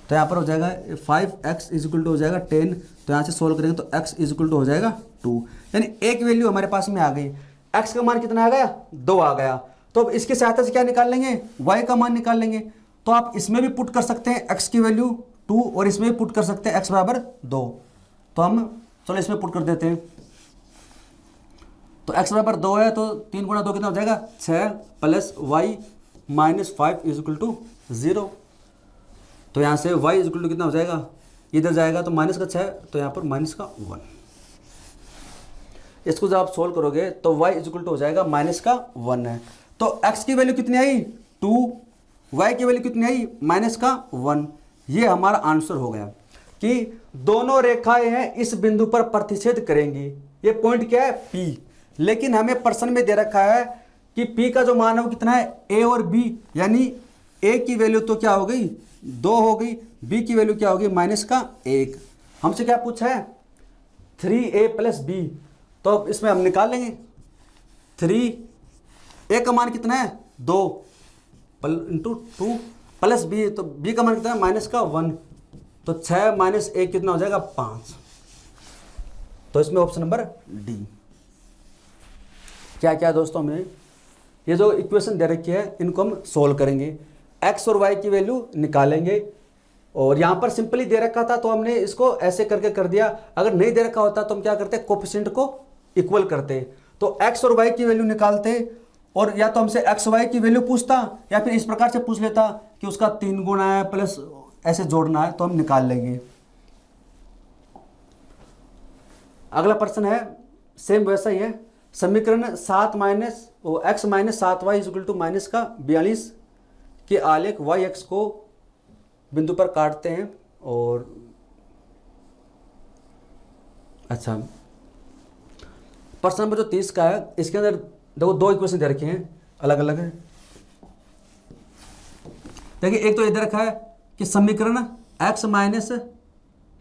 तो यहाँ पर हो जाएगा 5x इक्वल टू हो जाएगा 10, तो यहाँ से सोल्व करेंगे तो x इक्वल टू हो जाएगा 2। यानी एक वैल्यू हमारे पास में आ गई। x का मान कितना आ गया 2 आ गया। तो अब इसकी सहायता से क्या निकाल लेंगे, y का मान निकाल लेंगे। तो आप इसमें भी पुट कर सकते हैं x की वैल्यू 2 और इसमें भी पुट कर सकते हैं x बराबर 2। तो हम चलो इसमें पुट कर देते हैं। तो x बराबर 2 है तो 3 गुणा 2 कितना हो जाएगा 6 plus y minus 5 equal to 0। तो यहाँ से y इक्वल टू कितना हो जाएगा, इधर जाएगा तो माइनस का 6, तो यहाँ पर माइनस का 1। इसको जब आप सोल्व करोगे तो y इक्वल टू हो जाएगा माइनस का 1 है। तो x की वैल्यू कितनी आई 2, y की वैल्यू कितनी आई माइनस का 1। ये हमारा आंसर हो गया कि दोनों रेखाएं हैं इस बिंदु पर प्रतिच्छेद करेंगी। ये पॉइंट क्या है P, लेकिन हमें प्रश्न में दे रखा है कि P का जो मान है वो कितना है A और B, यानी A की वैल्यू तो क्या हो गई 2 हो गई, B की वैल्यू क्या होगी माइनस का 1। हमसे क्या पूछा है 3a प्लस बी, तो अब इसमें हम निकाल लेंगे 3a का मान कितना है 2 इंटू 2 प्लस बी, तो बी का मान कितना है माइनस का 1, तो 6 माइनस 1 कितना हो जाएगा 5। तो इसमें ऑप्शन नंबर डी। क्या क्या दोस्तों में ये जो इक्वेशन दे रखी है इनको हम सोल्व करेंगे, एक्स और वाई की वैल्यू निकालेंगे। और यहाँ पर सिंपली दे रखा था तो हमने इसको ऐसे करके कर दिया, अगर नहीं दे रखा होता तो हम क्या करते, कोफिशिएंट को इक्वल करते, तो एक्स और वाई की वैल्यू निकालते, और या तो हमसे एक्स वाई की वैल्यू पूछता या फिर इस प्रकार से पूछ लेता कि उसका 3 गुना है प्लस ऐसे जोड़ना है, तो हम निकाल लेंगे। अगला प्रश्न है सेम वैसा ही है, समीकरण 7 minus x minus 7y equal to minus का 42 के आलेख वाई एक्स को बिंदु पर काटते हैं। और अच्छा, प्रश्न नंबर जो 30 का है इसके अंदर देखो 2 इक्वेशन दे रखे हैं अलग अलग है। देखिए एक तो ये दे रखा है कि समीकरण x माइनस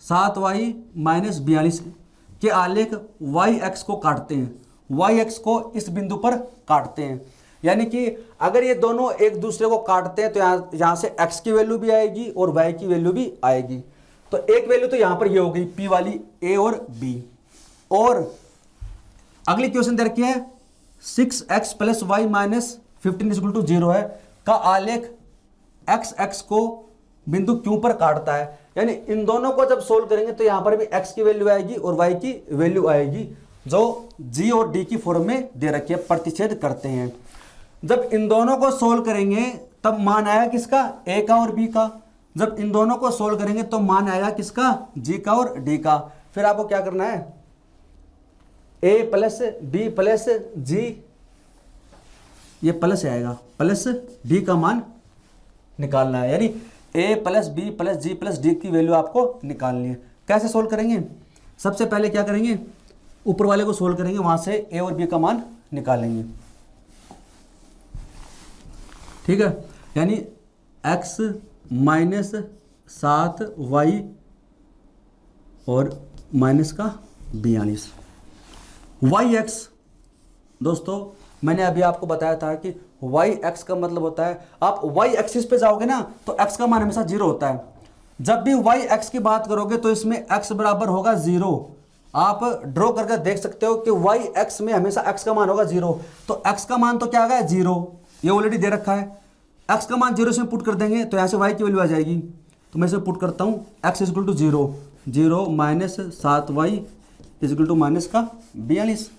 7y माइनस 42 के आलेख वाई एक्स को काटते हैं, वाई एक्स को इस बिंदु पर काटते हैं। यानी कि अगर ये दोनों एक दूसरे को काटते हैं तो यहाँ से x की वैल्यू भी आएगी और y की वैल्यू भी आएगी। तो एक वैल्यू तो यहाँ पर ये हो गई p वाली a और b। और अगली क्वेश्चन दे रखी है 6x plus Y minus 15 equal to 0 है का आलेख x को बिंदु Q पर काटता है। यानी इन दोनों को जब सोल्व करेंगे तो यहां पर भी x की वैल्यू आएगी और y की वैल्यू आएगी, जो g और d की फॉर्म में दे रखी है। प्रतिच्छेद करते हैं, जब इन दोनों को सोल्व करेंगे तब मान आएगा किसका, a का और b का। जब इन दोनों को सोल्व करेंगे तो मान आएगा किसका, g का और d का। फिर आपको क्या करना है, a plus b plus g, ये प्लस आएगा, प्लस d का मान निकालना है। यानी a plus B plus G plus D की वैल्यू आपको निकालनी है। कैसे सोल्व करेंगे, सबसे पहले क्या करेंगे, ऊपर वाले को सोल्व करेंगे, वहां से a और b का मान निकालेंगे। ठीक है, यानी x माइनस 7y और माइनस का 42 वाई एक्स। दोस्तों मैंने अभी आपको बताया था कि वाई एक्स का मतलब होता है, आप वाई एक्सिस पे जाओगे ना तो एक्स का मान हमेशा 0 होता है। जब भी वाई एक्स की बात करोगे तो इसमें एक्स बराबर होगा 0। आप ड्रॉ करके देख सकते हो कि वाई एक्स में हमेशा एक्स का मान होगा 0। तो एक्स का मान तो क्या आ गया 0, ये ऑलरेडी दे रखा है। एक्स का मान 0 से पुट कर देंगे तो यहाँ से वाई की वैल्यू आ जाएगी। तो मैं इसे पुट करता हूँ, x is equal to 0, 0 minus 7y is equal to minus का 42।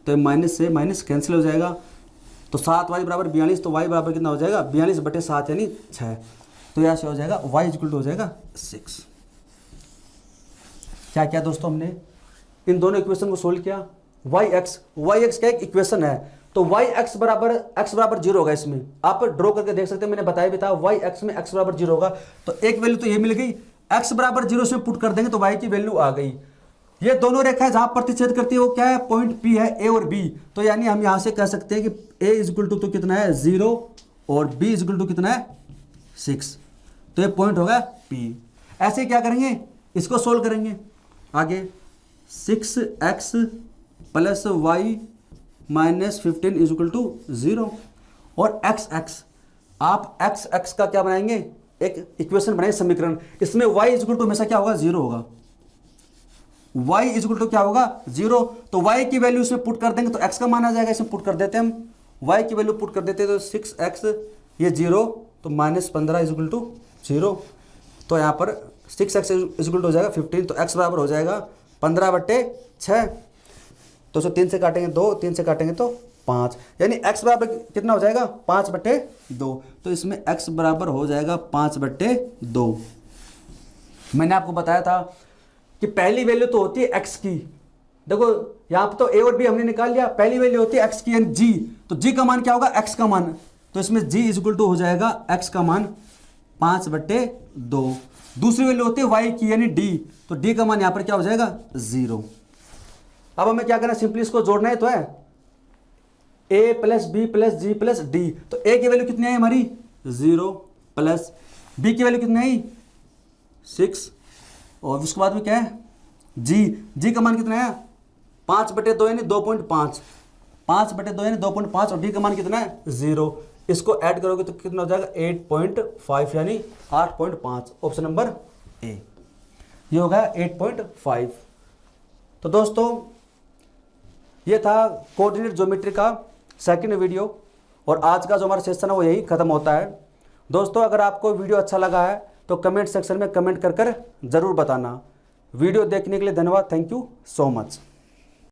तो माइनस से माइनस कैंसिल हो जाएगा, तो 7y बराबर 42, तो y बराबर कितना हो जाएगा 42 बटे 7 यानी 6। तो यहाँ से हो जाएगा y इक्वल टू हो जाएगा 6। क्या क्या दोस्तों, हमने इन दोनों इक्वेशन को सोल्व किया। वाई एक्स का एक इक्वेशन है, तो वाई एक्स बराबर 0 होगा। इसमें आप ड्रॉ करके देख सकते हैं, मैंने बताया भी था वाई एक्स में x बराबर 0 होगा। तो एक वैल्यू तो ये मिल गई, x बराबर 0 से पुट कर देंगे तो y की वैल्यू आ गई। ये दोनों रेखा जहां प्रतिच्छेद करती है वो क्या है, पॉइंट P है, A और B। तो यानी हम यहां से कह सकते हैं कि A इज इक्वल टू तो कितना है 0 और B इज इक्वल टू कितना है 6। तो ये पॉइंट होगा P। ऐसे क्या करेंगे, इसको सोल्व करेंगे आगे। 6x plus Y minus 15 is equal to 0 और x आप x का क्या बनाएंगे, एक इक्वेशन बनाएंगे, समीकरण। इसमें y इज इक्वल टू हमेशा क्या होगा 0 होगा, y इज इक्वल टू क्या होगा 0। तो y की वैल्यू इसमें पुट कर देंगे तो x का मान आ जाएगा, इसमें पुट कर देते हैं हम, y की वैल्यू पुट कर देते हैं तो 6x ये 0 तो माइनस 15 इज इक्वल टू 0। तो यहाँ पर 6x इज इक्वल टू हो जाएगा 15, तो x बराबर हो जाएगा 15 बटे 6। तो 3 से काटेंगे 2, 3 से काटेंगे तो 5, यानी x बराबर कितना हो जाएगा 5 बटे 2। तो इसमें x बराबर हो जाएगा 5 बटे 2। मैंने आपको बताया था कि पहली वैल्यू तो होती है x की। देखो यहाँ पर तो a और b हमने निकाल लिया, पहली वैल्यू होती है x की यानी g। तो g का मान क्या होगा, x का मान। तो इसमें g इज इक्वल टू हो जाएगा x का मान 5 बटे 2। दूसरी वैल्यू होती है y की यानी d। तो d का मान यहाँ पर क्या हो जाएगा 0। अब हमें क्या करना है, सिंपली इसको जोड़ना है। तो है a plus B plus G plus D. तो a की वैल्यू कितनी है हमारी 0 प्लस b की वैल्यू कितनी है 6 और उसके बाद में क्या है जी का मान कितना है 5/2 यानी 2.5, 5/2 यानी 2.5 और डी का मान कितना है 0। इसको ऐड करोगे तो कितना हो जाएगा 8.5 यानी 8.5। ऑप्शन नंबर ए ये होगा 8.5। तो दोस्तों ये था कोऑर्डिनेट ज्योमेट्री का सेकंड वीडियो और आज का जो हमारा सेशन है वो यही खत्म होता है। दोस्तों अगर आपको वीडियो अच्छा लगा है तो कमेंट सेक्शन में कमेंट कर ज़रूर बताना। वीडियो देखने के लिए धन्यवाद। Thank you so much.